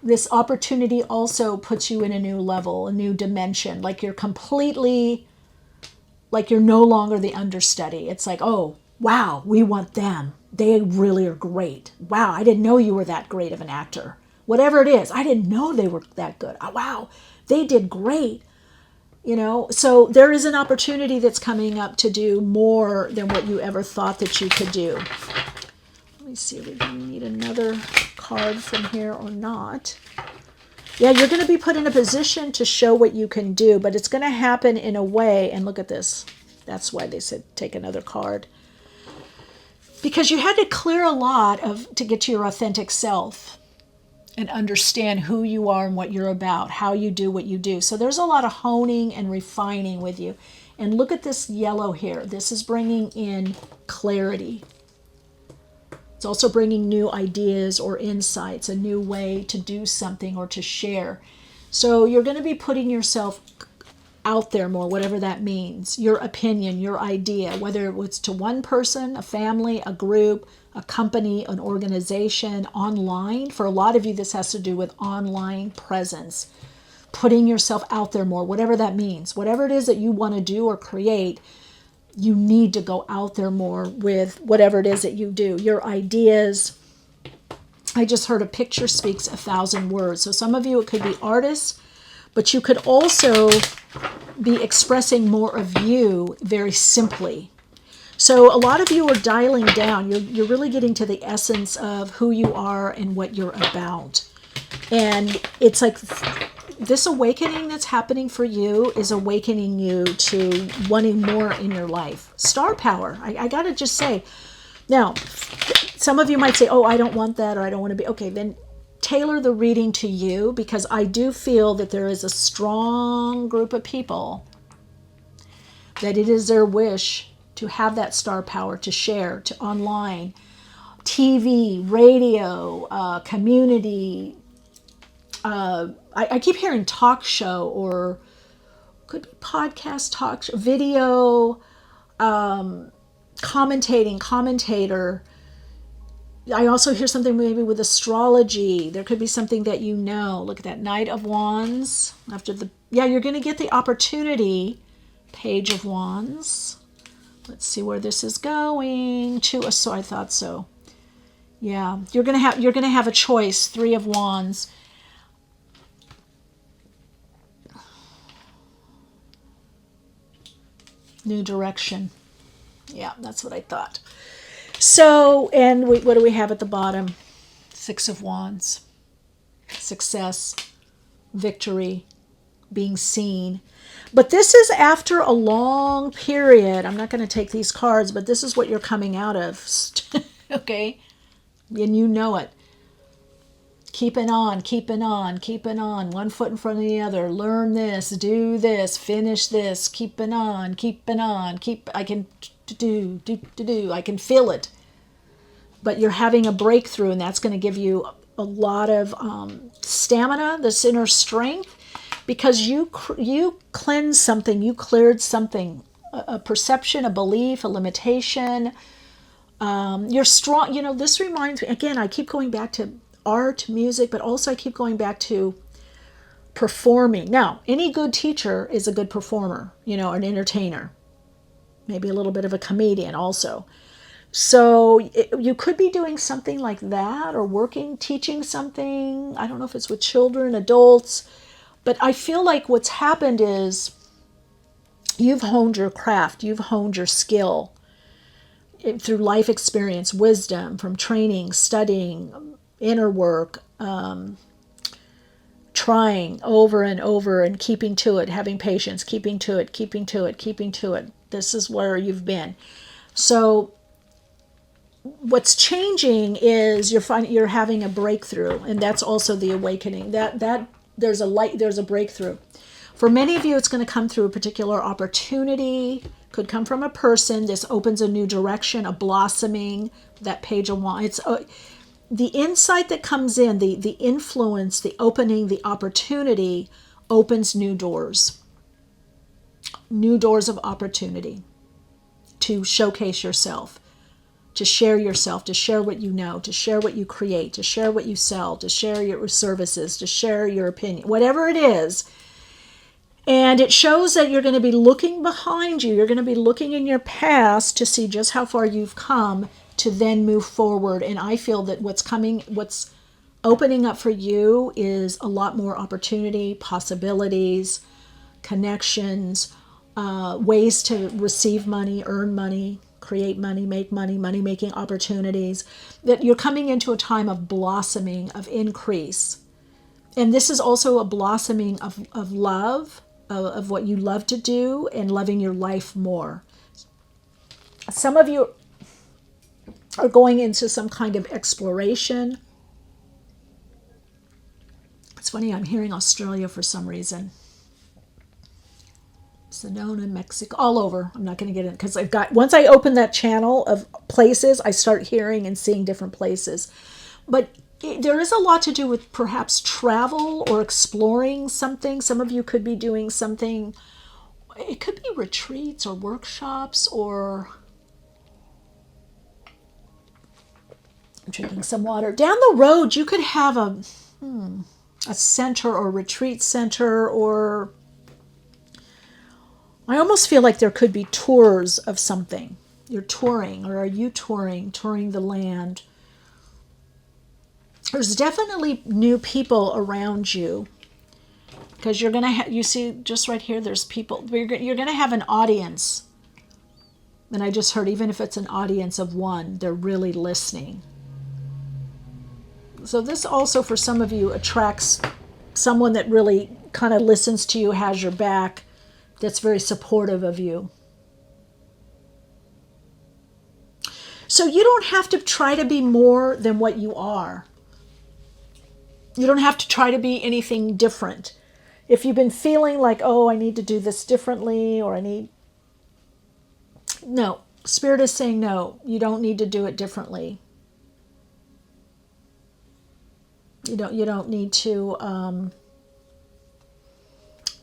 This opportunity also puts you in a new level, a new dimension, like you're no longer the understudy. It's like, oh, wow, we want them. They really are great. Wow, I didn't know you were that great of an actor. Whatever it is, I didn't know they were that good. Oh, wow, they did great. So there is an opportunity that's coming up to do more than what you ever thought that you could do. Let me see, we need another card from here or not. Yeah, you're going to be put in a position to show what you can do, but it's going to happen in a way, and look at this. That's why they said take another card. Because you had to clear a lot to get to your authentic self and understand who you are and what you're about, how you do what you do. So there's a lot of honing and refining with you. And look at this yellow here. This is bringing in clarity. It's also bringing new ideas or insights, a new way to do something or to share. So you're going to be putting yourself out there more, whatever that means. Your opinion, your idea, whether it's to one person, a family, a group, a company, an organization, online. For a lot of you, this has to do with online presence. Putting yourself out there more, whatever that means. Whatever it is that you want to do or create, you need to go out there more with whatever it is that you do. Your ideas. I just heard a picture speaks 1,000 words. So some of you, it could be artists, but you could also be expressing more of you very simply. So a lot of you are dialing down. You're really getting to the essence of who you are and what you're about. And it's like this awakening that's happening for you is awakening you to wanting more in your life. Star power. I got to just say. Now, some of you might say, oh, I don't want that, or I don't want to be. Okay, then tailor the reading to you, because I do feel that there is a strong group of people that it is their wish to have that star power to share, to online, TV, radio, community. I keep hearing talk show, or could be podcast, talk show, video, commentator. I also hear something maybe with astrology. There could be something that you know. Look at that Knight of Wands. You're going to get the opportunity. Page of Wands. Let's see where this is going. So I thought so. Yeah, you're going to have a choice. 3 of Wands. New direction. Yeah, that's what I thought. So, and what do we have at the bottom? 6 of Wands. Success, victory, being seen. But this is after a long period. I'm not going to take these cards, but this is what you're coming out of. Okay? And you know it. Keeping on. 1 foot in front of the other. Learn this, do this, finish this, keeping on. I can do. I can feel it. But you're having a breakthrough, and that's going to give you a lot of stamina, this inner strength, because you cleansed something, you cleared something, a perception, a belief, a limitation. You're strong. This reminds me, again, I keep going back to art, music, but also I keep going back to performing. Now, any good teacher is a good performer, an entertainer, maybe a little bit of a comedian also. So you could be doing something like that, or teaching something. I don't know if it's with children, adults, but I feel like what's happened is you've honed your craft, you've honed your skill through life experience, wisdom, from training, studying, inner work, trying over and over and keeping to it, having patience, keeping to it. This is where you've been. So what's changing is you're having a breakthrough, and that's also the awakening. That there's a breakthrough. For many of you, it's going to come through a particular opportunity. Could come from a person. This opens a new direction, a blossoming. That Page of Wands. It's the insight that comes in, the influence, the opening, the opportunity opens new doors. New doors of opportunity to showcase yourself, to share yourself, to share what you know, to share what you create, to share what you sell, to share your services, to share your opinion, whatever it is. And it shows that you're going to be looking behind you. You're going to be looking in your past to see just how far you've come to then move forward. And I feel that what's opening up for you is a lot more opportunity, possibilities, connections, ways to receive money, earn money, create money, make money, money-making opportunities. That you're coming into a time of blossoming, of increase. And this is also a blossoming of love, of what you love to do, and loving your life more. Some of you are going into some kind of exploration. It's funny, I'm hearing Australia for some reason. Sedona, Mexico, all over. I'm not going to get in because once I open that channel of places, I start hearing and seeing different places. But there is a lot to do with perhaps travel or exploring something. Some of you could be doing something. It could be retreats or workshops, or I'm drinking some water. Down the road, you could have a center or retreat center, or I almost feel like there could be tours of something. You're touring, or are you touring the land? There's definitely new people around you, because you're going to you see just right here, there's people, you're going to have an audience. And I just heard, even if it's an audience of one, they're really listening. So this also, for some of you, attracts someone that really kind of listens to you, has your back, that's very supportive of you. So you don't have to try to be more than what you are. You don't have to try to be anything different. If you've been feeling like, oh, I need to do this differently, or no, Spirit is saying no, you don't need to do it differently. You don't need to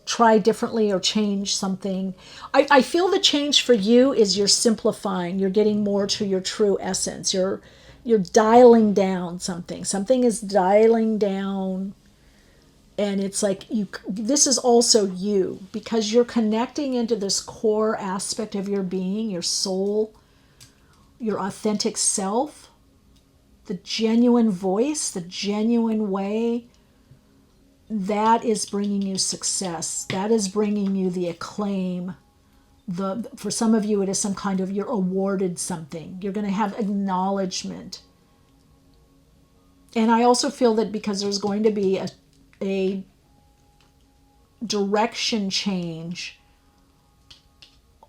try differently or change something. I feel the change for you is you're simplifying. You're getting more to your true essence. You're dialing down something. Something is dialing down, and it's like this is also you, because you're connecting into this core aspect of your being, your soul, your authentic self, the genuine voice, the genuine way. That is bringing you success. That is bringing you the acclaim. For some of you, it is some kind of, you're awarded something. You're going to have acknowledgement. And I also feel that because there's going to be a direction change,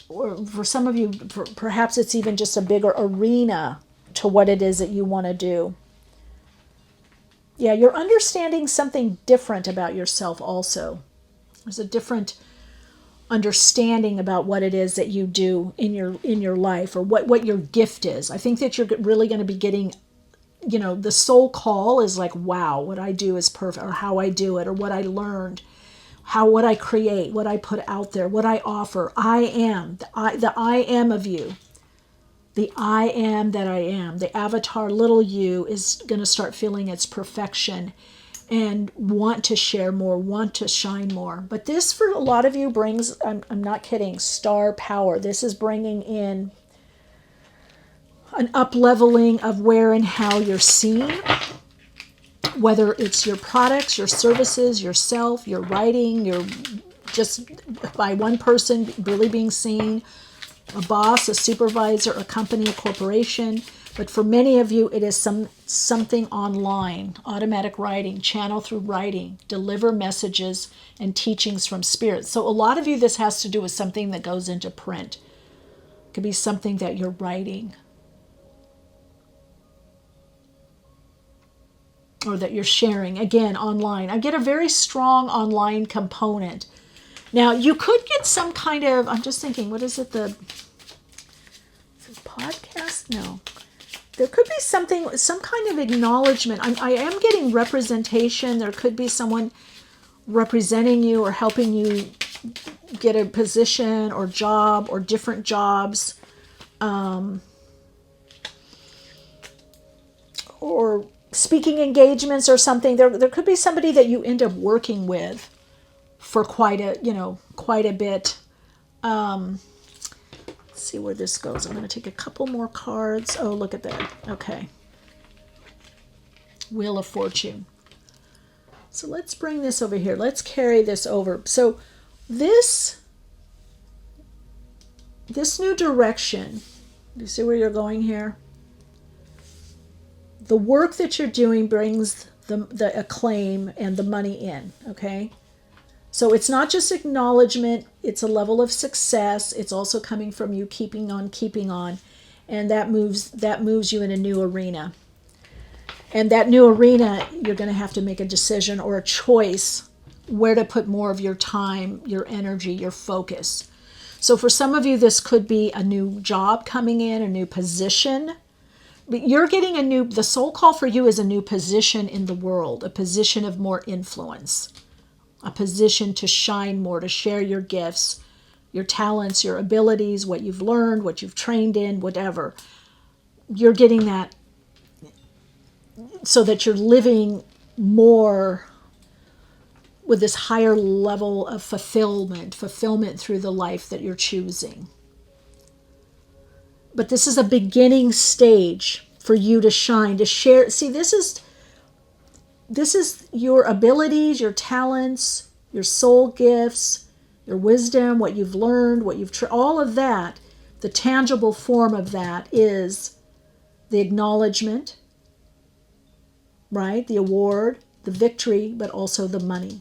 or for some of you, perhaps it's even just a bigger arena to what it is that you want to do. Yeah, you're understanding something different about yourself also. There's a different understanding about what it is that you do in your life, or what your gift is. I think that you're really going to be getting, the soul call is like, wow, what I do is perfect, or how I do it, or what I learned, what I create, what I put out there, what I offer. I am, the I am of you. The I am that I am, the avatar little you, is going to start feeling its perfection and want to share more, want to shine more. But this, for a lot of you, brings, I'm not kidding, star power. This is bringing in an up-leveling of where and how you're seen, whether it's your products, your services, yourself, your writing, your just by one person really being seen, a boss, a supervisor, a company, a corporation. But for many of you, it is something online, automatic writing, channel through writing, deliver messages and teachings from Spirit. So a lot of you, this has to do with something that goes into print. It could be something that you're writing, or that you're sharing, again, online. I get a very strong online component. Now, you could get some kind of, I'm just thinking, what is it, is it podcast? No. There could be something, some kind of acknowledgement. I am getting representation. There could be someone representing you or helping you get a position or job or different jobs. Or speaking engagements or something. There could be somebody that you end up working with for quite a bit. Let's see where this goes. I'm going to take a couple more cards. Oh, look at that. Okay. Wheel of Fortune. So let's bring this over here. Let's carry this over. So this new direction, do you see where you're going here? The work that you're doing brings the acclaim and the money in, okay? So it's not just acknowledgement, it's a level of success. It's also coming from you keeping on, and that moves you in a new arena. And that new arena, you're going to have to make a decision or a choice where to put more of your time, your energy, your focus. So for some of you, this could be a new job coming in, a new position. But you're getting the soul call for you is a new position in the world, a position of more influence, a position to shine more, to share your gifts, your talents, your abilities, what you've learned, what you've trained in, whatever. You're getting that so that you're living more with this higher level of fulfillment through the life that you're choosing. But this is a beginning stage for you to shine, to share. See, this is your abilities, your talents, your soul gifts, your wisdom, what you've learned, all of that. The tangible form of that is the acknowledgement, right? The award, the victory, but also the money.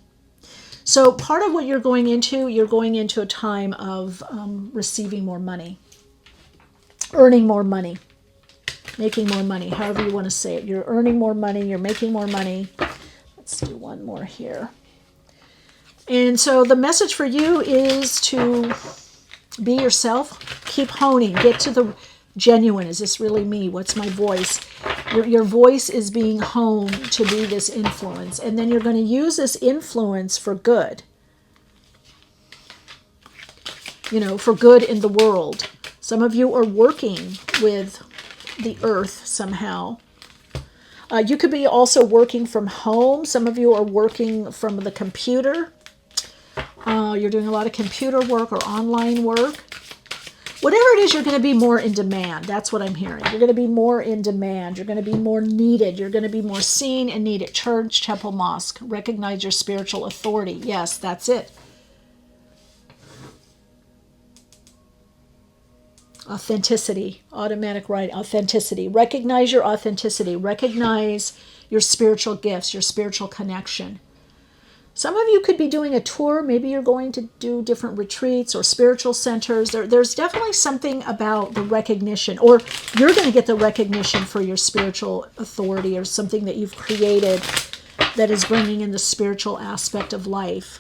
So part of what you're going into a time of receiving more money, earning more money, making more money, however you want to say it. You're earning more money, you're making more money. Let's do one more here. And so the message for you is to be yourself, keep honing, get to the genuine. Is this really me? What's my voice? Your voice is being honed to be this influence. And then you're going to use this influence for good. For good in the world. Some of you are working with the earth somehow. You could be also working from home. Some of you are working from the computer. You're doing a lot of computer work or online work. Whatever it is, you're going to be more in demand. That's what I'm hearing. You're going to be more in demand. You're going to be more needed. You're going to be more seen and needed. Church, temple, mosque. Recognize your spiritual authority. Yes, that's it. Authenticity. Automatic right. Authenticity. Recognize your authenticity. Recognize your spiritual gifts, your spiritual connection. Some of you could be doing a tour. Maybe you're going to do different retreats or spiritual centers. There's definitely something about the recognition, or you're going to get the recognition for your spiritual authority or something that you've created that is bringing in the spiritual aspect of life.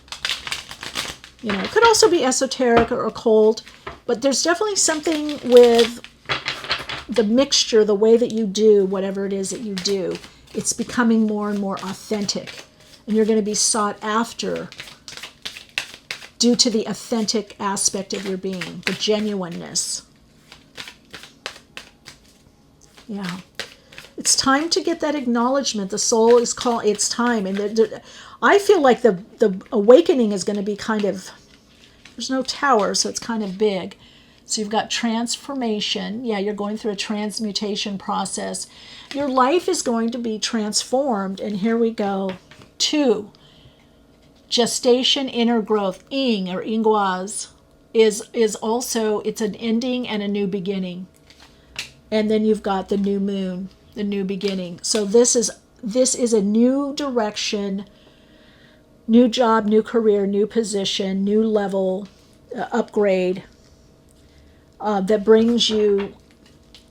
It could also be esoteric or occult, but there's definitely something with the mixture, the way that you do whatever it is that you do. It's becoming more and more authentic. And you're going to be sought after due to the authentic aspect of your being, the genuineness. Yeah. It's time to get that acknowledgement. The soul is calling. It's time. And I feel like the awakening is going to be kind of, there's no tower, so it's kind of big. So you've got transformation. Yeah, you're going through a transmutation process. Your life is going to be transformed. And here we go. 2, gestation, inner growth. Ing or ingwaz is also, it's an ending and a new beginning. And then you've got the new moon, the new beginning. So this is a new direction, new job, new career, new position, new level, upgrade that brings you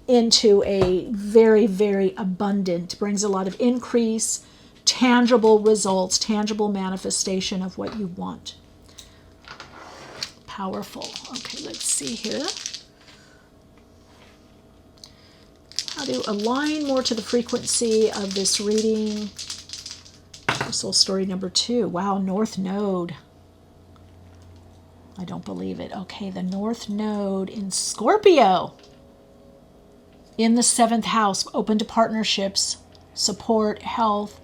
into a very, very abundant, brings a lot of increase, tangible results, tangible manifestation of what you want. Powerful. Okay, let's see here. How to align more to the frequency of this reading. Soul story number 2. Wow, North Node. I don't believe it. Okay, the North Node in Scorpio. In the 7th house, open to partnerships, support, health.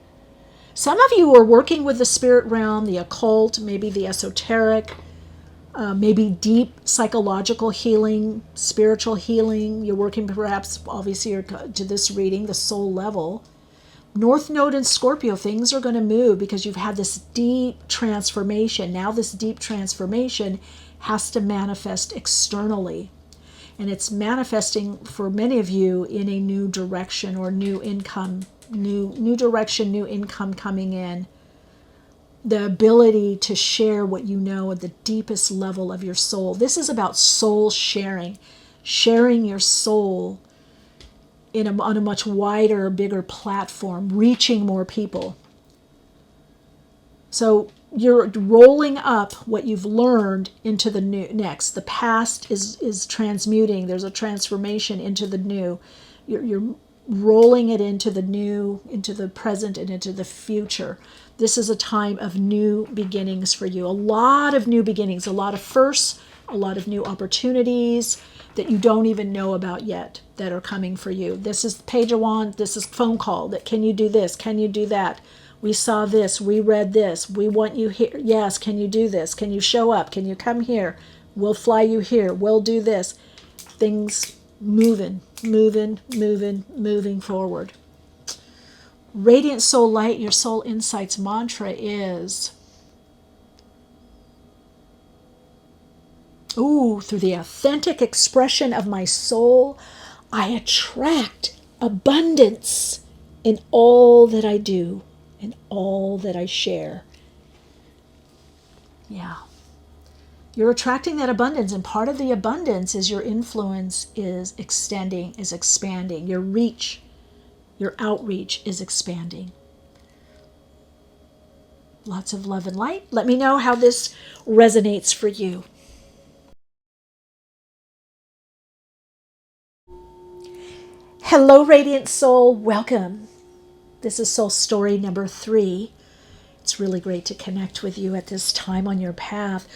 Some of you are working with the spirit realm, the occult, maybe the esoteric, maybe deep psychological healing, spiritual healing. You're working perhaps, obviously, to this reading, the soul level. North Node in Scorpio, things are going to move because you've had this deep transformation. Now this deep transformation has to manifest externally. And it's manifesting for many of you in a new direction or new income, new direction, new income coming in. The ability to share what you know at the deepest level of your soul. This is about soul sharing your soul on a much wider, bigger platform, reaching more people. So you're rolling up what you've learned into the new next. The past is transmuting. There's a transformation into the new. You're rolling it into the new, into the present, and into the future. This is a time of new beginnings for you. A lot of new beginnings, a lot of firsts, a lot of new opportunities that you don't even know about yet that are coming for you. This is Page of Wands. This is phone call. That can you do this? Can you do that? We saw this. We read this. We want you here. Yes, can you do this? Can you show up? Can you come here? We'll fly you here. We'll do this. Things moving forward. Radiant Soul Light, your Soul Insights mantra is, through the authentic expression of my soul, I attract abundance in all that I do, in all that I share. Yeah. You're attracting that abundance, and part of the abundance is your influence is extending, is expanding. Your reach, your outreach is expanding. Lots of love and light. Let me know how this resonates for you. Hello, Radiant Soul. Welcome. This is Soul Story number 3. It's really great to connect with you at this time on your path.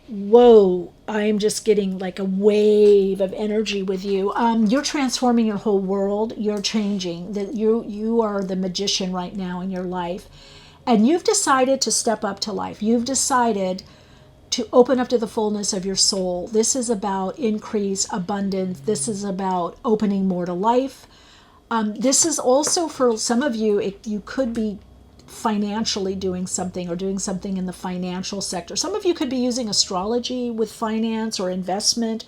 Whoa, I'm just getting like a wave of energy with you. You're transforming your whole world. You're changing. You are the magician right now in your life. And you've decided to step up to life. You've decided to open up to the fullness of your soul. This is about increase, abundance. This is about opening more to life. This is also for some of you, you could be financially doing something or doing something in the financial sector. Some of you could be using astrology with finance or investment.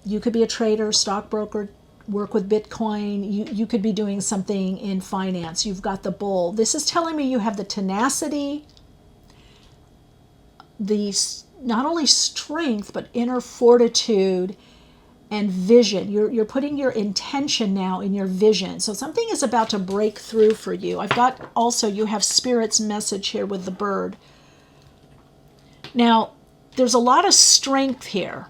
You could be a trader, stockbroker, work with Bitcoin. You could be doing something in finance. You've got the bull. This is telling me you have the tenacity, the not only strength, but inner fortitude and vision. You're putting your intention now in your vision. So something is about to break through for you. I've got also, you have Spirit's message here with the bird. Now, there's a lot of strength here.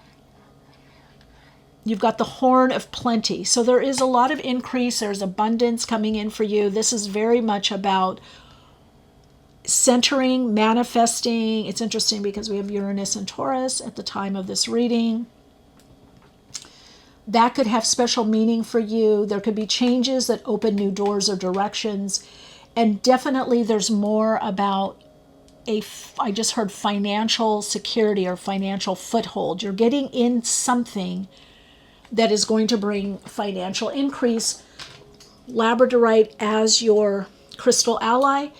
You've got the horn of plenty. So there is a lot of increase. There's abundance coming in for you. This is very much about centering, manifesting. It's interesting because we have Uranus and Taurus at the time of this reading. That could have special meaning for you. There could be changes that open new doors or directions. And definitely there's more about I just heard financial security or financial foothold. You're getting in something that is going to bring financial increase. Labradorite as your crystal ally.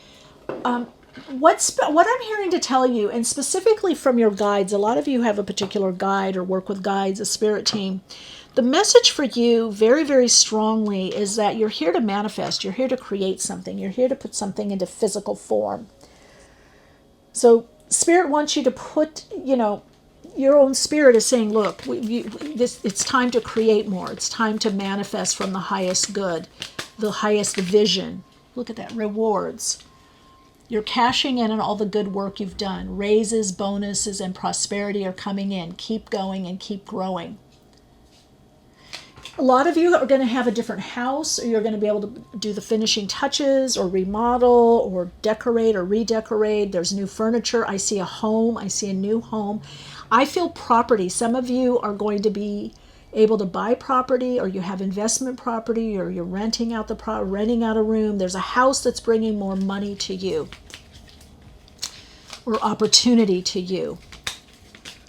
What I'm hearing to tell you, and specifically from your guides, a lot of you have a particular guide or work with guides, a spirit team. The message for you very, very strongly is that you're here to manifest. You're here to create something. You're here to put something into physical form. So Spirit wants you to put, your own spirit is saying, look, it's time to create more. It's time to manifest from the highest good, the highest vision. Look at that, rewards. You're cashing in on all the good work you've done. Raises, bonuses, and prosperity are coming in. Keep going and keep growing. A lot of you are going to have a different house, or you're going to be able to do the finishing touches or remodel or decorate or redecorate. There's new furniture. I see a home. I see a new home. I feel property. Some of you are going to be able to buy property, or you have investment property, or you're renting out renting out a room. There's a house that's bringing more money to you or opportunity to you.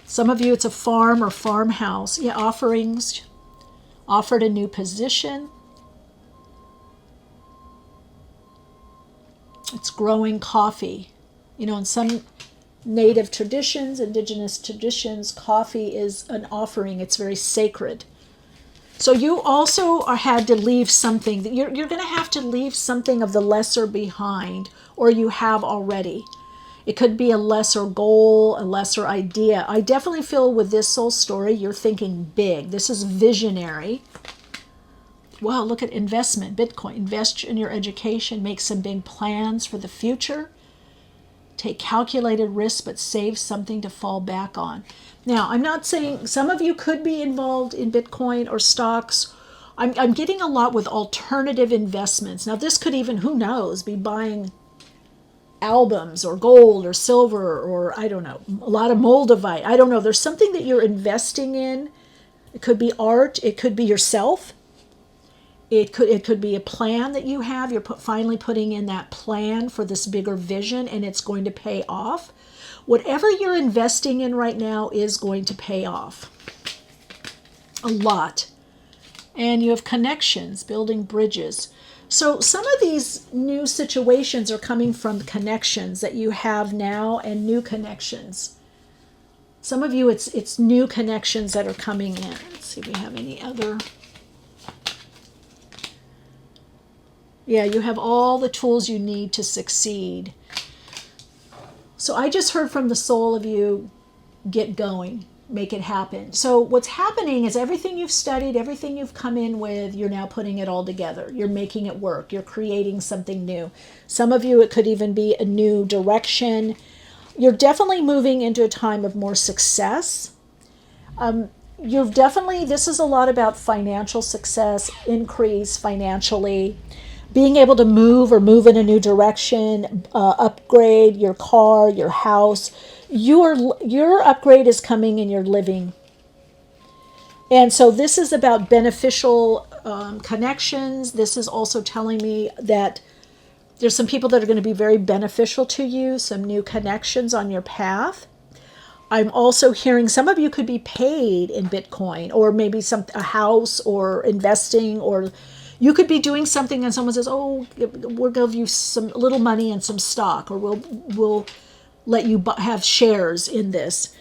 Some of you, it's a farm or farmhouse. Yeah, offerings. Offered a new position. It's growing coffee. In some native traditions, indigenous traditions, coffee is an offering. It's very sacred. So you also had to leave something. You're going to have to leave something of the lesser behind, or you have already. It could be a lesser goal, a lesser idea. I definitely feel with this soul story, you're thinking big. This is visionary. Wow, look at investment, Bitcoin. Invest in your education, make some big plans for the future. Take calculated risks, but save something to fall back on. Now, I'm not saying, some of you could be involved in Bitcoin or stocks. I'm getting a lot with alternative investments. Now, this could even, who knows, be buying albums or gold or silver or, I don't know, a lot of moldavite. I don't know. There's something that you're investing in. It could be art. It could be yourself. It could be a plan that you have. You're finally putting in that plan for this bigger vision, and it's going to pay off. Whatever you're investing in right now is going to pay off a lot. And you have connections, building bridges. So some of these new situations are coming from connections that you have now, and new connections. Some of you, it's new connections that are coming in. Let's see if we have any other. Yeah, you have all the tools you need to succeed. So I just heard from the soul of you, get going, make it happen. So what's happening is everything you've studied, everything you've come in with, you're now putting it all together. You're making it work. You're creating something new. Some of you, it could even be a new direction. You're definitely moving into a time of more success. This is a lot about financial success, increase financially, being able to move in a new direction, upgrade your car, your house. Your upgrade is coming in your living. And so this is about beneficial connections. This is also telling me that there's some people that are going to be very beneficial to you, some new connections on your path. I'm also hearing some of you could be paid in Bitcoin, or maybe a house, or investing, or you could be doing something and someone says, oh, we'll give you some little money and some stock, or we'll let you have shares in this.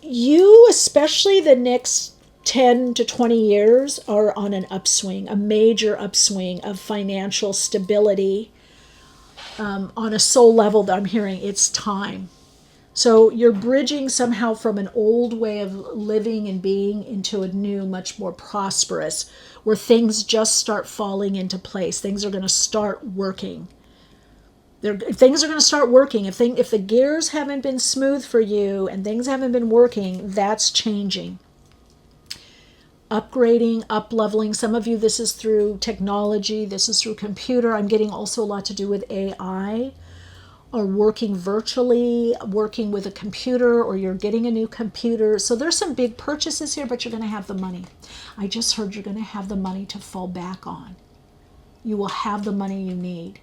You, especially the next 10 to 20 years, are on an upswing, a major upswing of financial stability. On a soul level that I'm hearing, it's time. So you're bridging somehow from an old way of living and being into a new, much more prosperous, where things just start falling into place. Things are going to start working. Things are going to start working. If the gears haven't been smooth for you and things haven't been working, that's changing. Upgrading, up-leveling. Some of you, this is through technology. This is through computer. I'm getting also a lot to do with AI, or working virtually, working with a computer, or you're getting a new computer. So there's some big purchases here, but you're going to have the money. I just heard you're going to have the money to fall back on. You will have the money you need.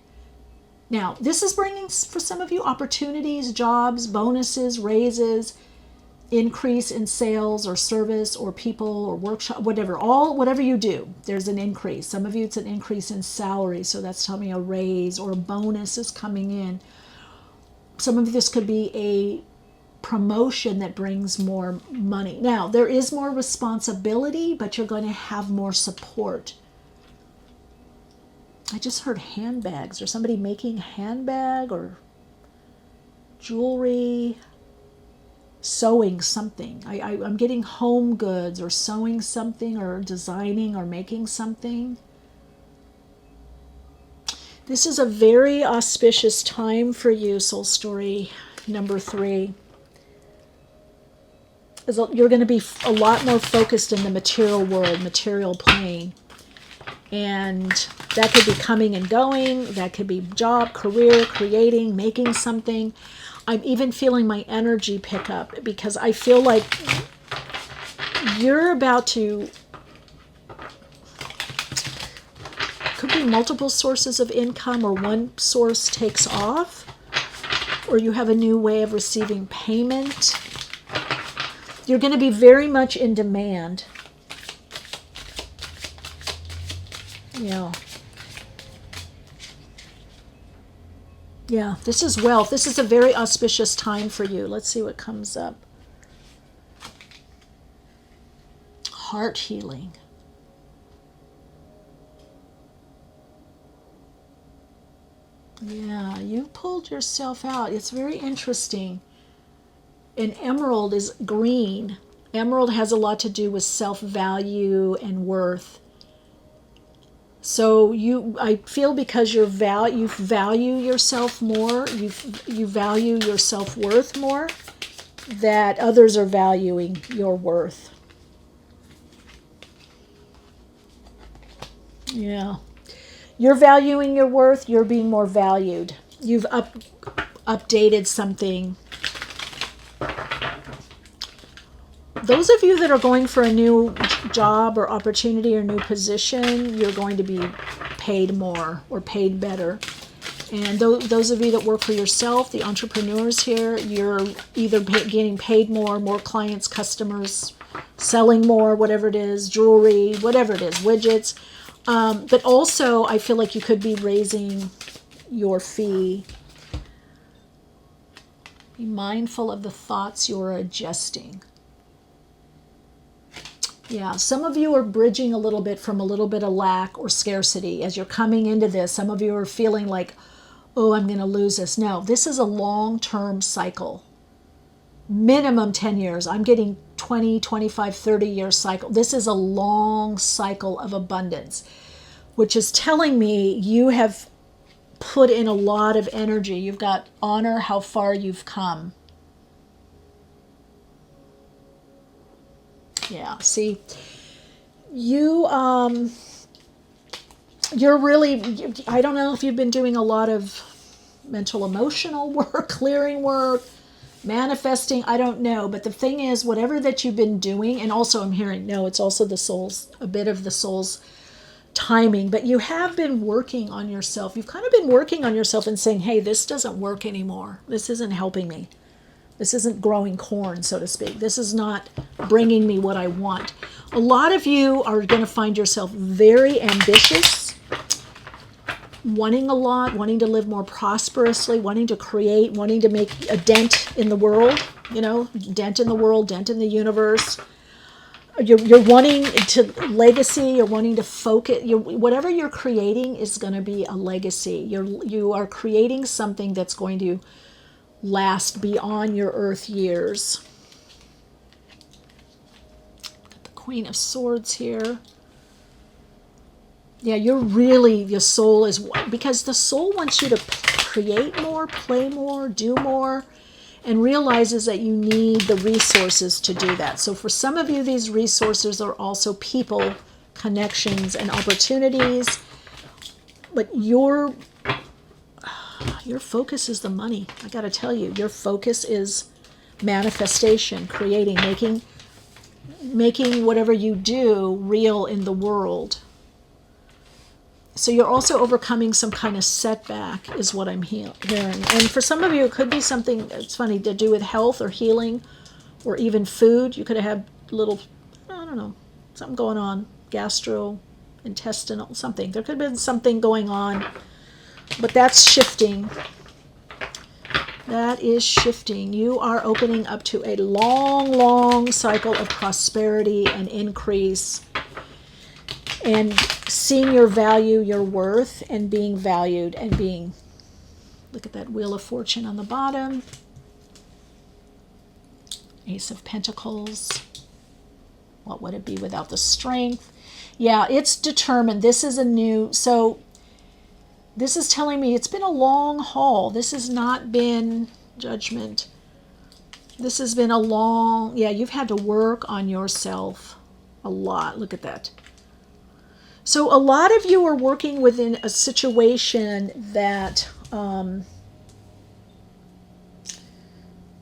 Now, this is bringing, for some of you, opportunities, jobs, bonuses, raises, increase in sales or service or people or workshop, whatever you do, there's an increase. Some of you, it's an increase in salary, so that's telling me a raise or a bonus is coming in. Some of this could be a promotion that brings more money. Now, there is more responsibility, but you're going to have more support. I just heard handbags, or somebody making handbag or jewelry, sewing something. I'm getting home goods, or sewing something, or designing, or making something. This is a very auspicious time for you, soul story number 3. You're going to be a lot more focused in the material world, material plane. And that could be coming and going. That could be job, career, creating, making something. I'm even feeling my energy pick up, because I feel like you're about to, could be multiple sources of income, or one source takes off, or you have a new way of receiving payment. You're going to be very much in demand. Yeah, this is wealth. This is a very auspicious time for you. Let's see what comes up. Heart healing. Yeah, you pulled yourself out. It's very interesting. And emerald is green. Emerald has a lot to do with self-value and worth. So I feel because you value yourself more, you value your self-worth more, that others are valuing your worth. Yeah. You're valuing your worth, you're being more valued. You've updated something. those of you that are going for a new job or opportunity or new position, you're going to be paid more or paid better. And those of you that work for yourself, the entrepreneurs here, you're either getting paid more clients, customers, selling more, whatever it is, jewelry, whatever it is, widgets. But also, I feel like you could be raising your fee. Be mindful of the thoughts you're adjusting. Yeah, some of you are bridging a little bit from a little bit of lack or scarcity. As you're coming into this, some of you are feeling like, oh, I'm going to lose this. No, this is a long-term cycle. Minimum 10 years. I'm getting 20, 25, 30-year cycle. This is a long cycle of abundance, which is telling me you have put in a lot of energy. You've got honor how far you've come. Yeah, see, you're really, I don't know if you've been doing a lot of mental emotional work, clearing work, manifesting, I don't know. But the thing is, whatever that you've been doing, and also I'm hearing, no, it's also the soul's, a bit of the soul's timing, but you have been working on yourself. You've kind of been working on yourself and saying, hey, this doesn't work anymore. This isn't helping me. This isn't growing corn, so to speak. This is not bringing me what I want. A lot of you are going to find yourself very ambitious, wanting a lot, wanting to live more prosperously, wanting to create, wanting to make a dent in the world, dent in the world, dent in the universe. You're wanting to legacy, you're wanting to focus, whatever you're creating is going to be a legacy. You are creating something that's going to last beyond your earth years. Got the Queen of Swords here. Yeah, your soul is, because the soul wants you to create more, play more, do more, and realizes that you need the resources to do that. So for some of you, these resources are also people, connections, and opportunities. But your focus is the money. I got to tell you, your focus is manifestation, creating, making whatever you do real in the world. So you're also overcoming some kind of setback is what I'm hearing. And for some of you, it could be something, it's funny, to do with health or healing or even food. You could have had a little, I don't know, something going on, gastrointestinal, something. There could have been something going on, but that's shifting. That is shifting. You are opening up to a long, long cycle of prosperity and increase, and seeing your value, your worth, and being valued, and being, look at that Wheel of Fortune on the bottom, Ace of Pentacles. What would it be without the Strength? Yeah, it's determined. This is a new, so this is telling me it's been a long haul. This has not been Judgment. This has been a long, yeah, you've had to work on yourself a lot. Look at that. So a lot of you are working within a situation that kind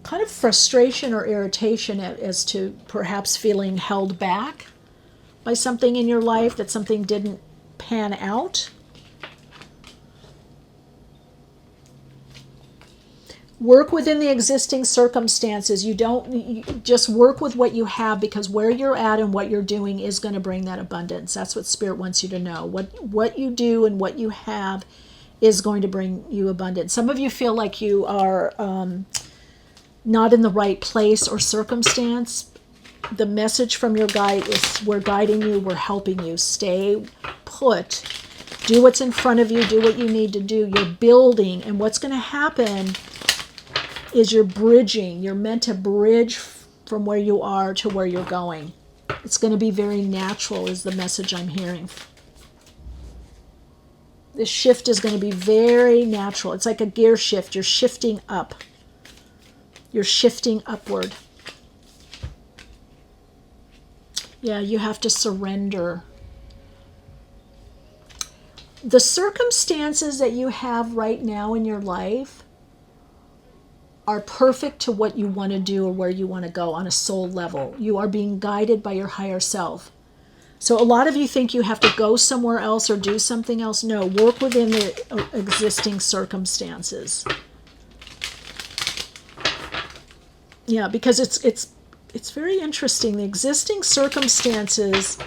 of frustration or irritation as to perhaps feeling held back by something in your life, that something didn't pan out. Work within the existing circumstances. You just work with what you have, because where you're at and what you're doing is going to bring that abundance. That's what Spirit wants you to know. What you do and what you have is going to bring you abundance. Some of you feel like you are not in the right place or circumstance. The message from your guide is, we're guiding you, we're helping you. Stay put. Do what's in front of you. Do what you need to do. You're building. And what's going to happen is you're bridging. You're meant to bridge from where you are to where you're going. It's going to be very natural is the message I'm hearing. This shift is going to be very natural. It's like a gear shift. You're shifting up. You're shifting upward. Yeah, you have to surrender. The circumstances that you have right now in your life are perfect to what you want to do or where you want to go on a soul level. You are being guided by your higher self. So a lot of you think you have to go somewhere else or do something else. No, work within the existing circumstances. Yeah, because it's very interesting. The existing circumstances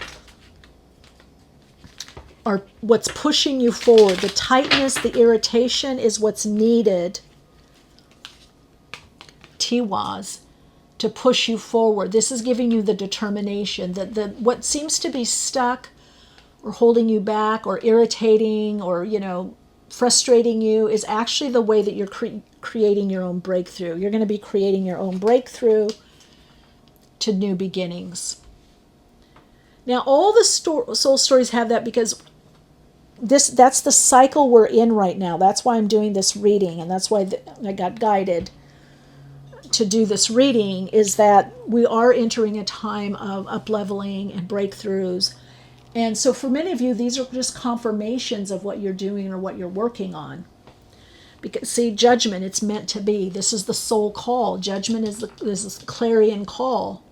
are what's pushing you forward. The tightness, the irritation is what's needed, Tiwaz, to push you forward. This is giving you the determination that what seems to be stuck or holding you back or irritating or, frustrating you is actually the way that you're creating your own breakthrough. You're going to be creating your own breakthrough to new beginnings. Now, all the soul stories have that because that's the cycle we're in right now. That's why I'm doing this reading, and that's why I got guided to do this reading, is that we are entering a time of up-leveling and breakthroughs. And so for many of you, these are just confirmations of what you're doing or what you're working on. Because, see, judgment, it's meant to be. This is the soul call. Judgment is this clarion call.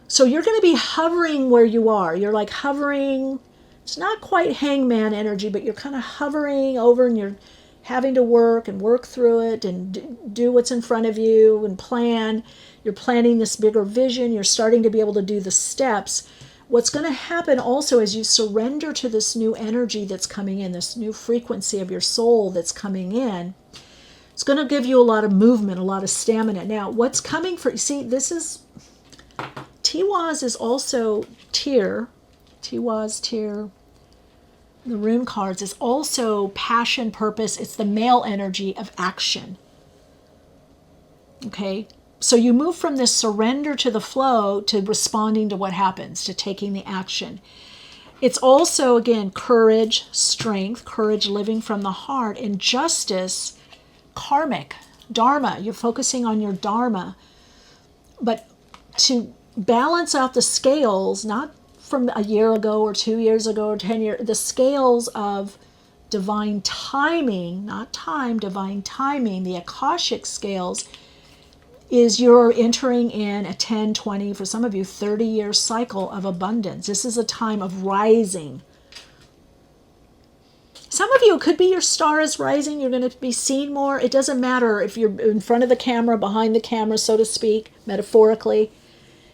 So you're going to be hovering where you are. You're like hovering. It's not quite hangman energy, but you're kind of hovering over, and you're having to work through it and do what's in front of you and plan. You're planning this bigger vision. You're starting to be able to do the steps. What's going to happen also as you surrender to this new energy that's coming in, this new frequency of your soul that's coming in, it's going to give you a lot of movement, a lot of stamina. Now, what's coming for, see, this is, Tiwaz is also Tyr. Tiwaz, Tyr, the rune cards is also passion, purpose. It's the male energy of action. Okay? So you move from this surrender to the flow to responding to what happens, to taking the action. It's also, again, courage, strength, courage living from the heart, and justice, karmic, dharma. You're focusing on your dharma. But to balance out the scales, not from a year ago or 2 years ago or 10 years, the scales of divine timing, not time, divine timing, the Akashic scales, is you're entering in a 10, 20, for some of you, 30-year cycle of abundance. This is a time of rising. Some of you, it could be your star is rising. You're going to be seen more. It doesn't matter if you're in front of the camera, behind the camera, so to speak, metaphorically.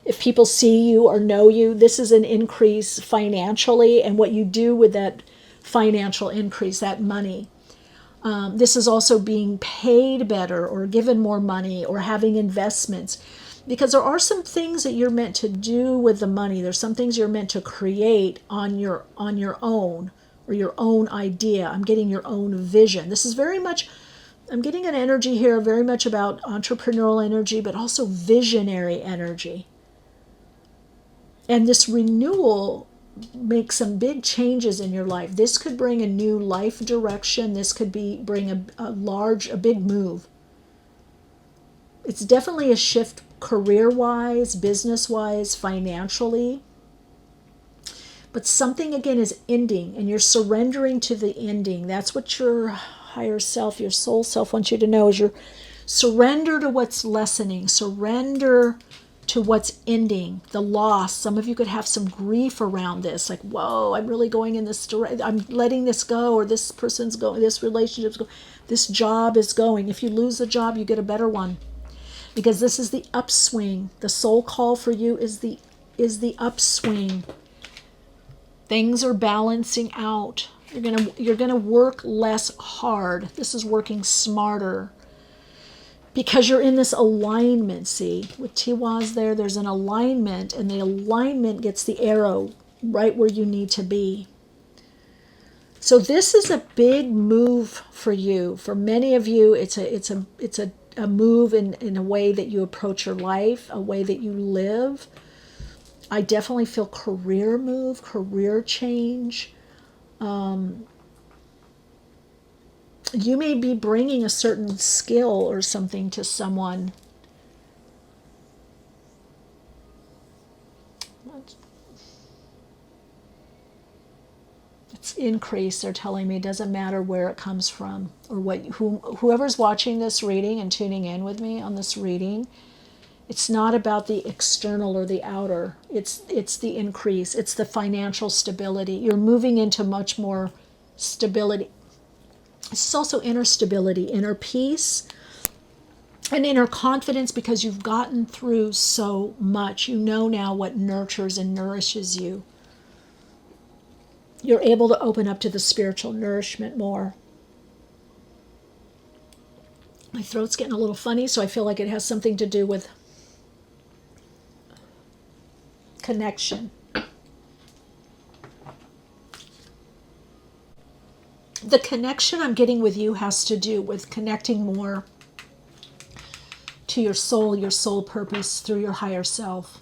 If people see you or know you, this is an increase financially, and what you do with that financial increase, that money. This is also being paid better or given more money or having investments, because there are some things that you're meant to do with the money. There's some things you're meant to create on your own, or your own idea. I'm getting your own vision. This is very much, I'm getting an energy here very much about entrepreneurial energy, but also visionary energy. And this renewal make some big changes in your life. This could bring a new life direction. This could bring a big move. It's definitely a shift career-wise, business-wise, financially. But something, again, is ending, and you're surrendering to the ending. That's what your higher self, your soul self wants you to know, is your surrender to what's lessening, surrender to what's ending, the loss. Some of you could have some grief around this, like, whoa, I'm really going in this direction, I'm letting this go, or this person's going, this relationship's going, this job is going. If you lose the job, you get a better one, because this is the upswing. The soul call for you is the upswing. Things are balancing out. You're gonna work less hard. This is working smarter, because you're in this alignment. See, with Tiwaz there's an alignment, and the alignment gets the arrow right where you need to be. So this is a big move for you. For many of you, it's a move in a way that you approach your life, a way that you live. I definitely feel career move, career change. You may be bringing a certain skill or something to someone. It's increase, they're telling me. It doesn't matter where it comes from or whoever's watching this reading and tuning in with me on this reading. It's not about the external or the outer. It's the increase. It's the financial stability. You're moving into much more stability. It's also inner stability, inner peace, and inner confidence, because you've gotten through so much. You know now what nurtures and nourishes you. You're able to open up to the spiritual nourishment more. My throat's getting a little funny, so I feel like it has something to do with connection. The connection I'm getting with you has to do with connecting more to your soul purpose through your higher self.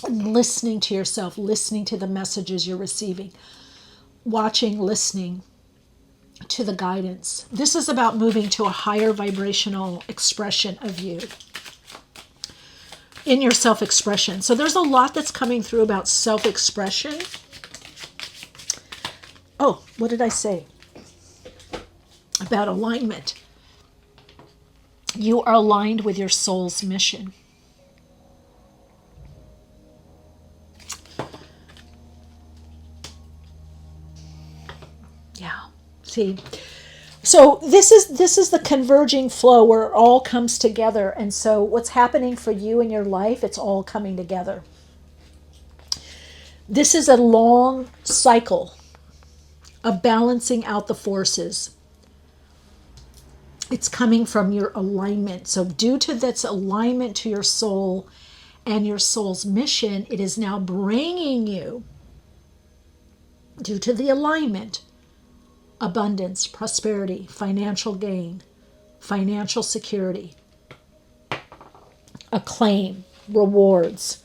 And listening to yourself, listening to the messages you're receiving, watching, listening to the guidance. This is about moving to a higher vibrational expression of you in your self-expression. So there's a lot that's coming through about self-expression. Oh, what did I say? About alignment. You are aligned with your soul's mission. Yeah. See? So this is the converging flow where it all comes together. And so what's happening for you in your life, it's all coming together. This is a long cycle of balancing out the forces. It's coming from your alignment. So due to this alignment to your soul and your soul's mission, it is now bringing you, due to the alignment, abundance, prosperity, financial gain, financial security, acclaim, rewards.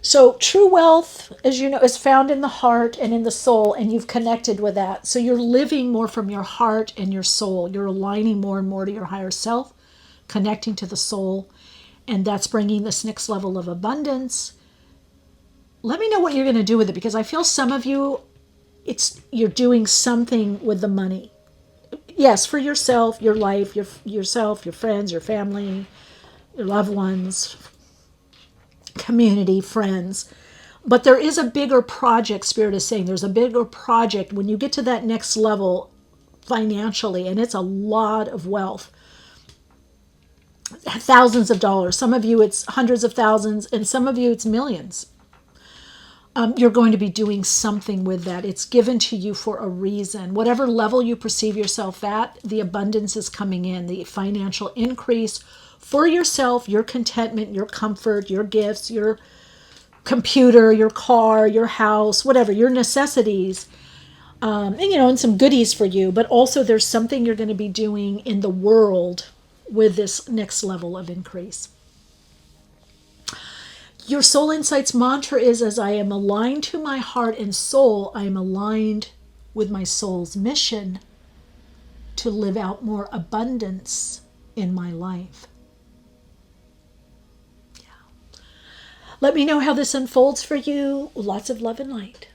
So true wealth, as you know, is found in the heart and in the soul, and you've connected with that. So you're living more from your heart and your soul. You're aligning more and more to your higher self, connecting to the soul, and that's bringing this next level of abundance. Let me know what you're going to do with it, because I feel some of you, you're doing something with the money. Yes, for yourself, your life, yourself, your friends, your family, your loved ones, community, friends. But there is a bigger project, Spirit is saying. There's a bigger project when you get to that next level financially, and it's a lot of wealth. Thousands of dollars. Some of you it's hundreds of thousands, and some of you it's millions. You're going to be doing something with that. It's given to you for a reason. Whatever level you perceive yourself at, the abundance is coming in, the financial increase for yourself, your contentment, your comfort, your gifts, your computer, your car, your house, whatever, your necessities, and some goodies for you. But also there's something you're going to be doing in the world with this next level of increase. Your Soul Insights mantra is, as I am aligned to my heart and soul, I am aligned with my soul's mission to live out more abundance in my life. Yeah. Let me know how this unfolds for you. Lots of love and light.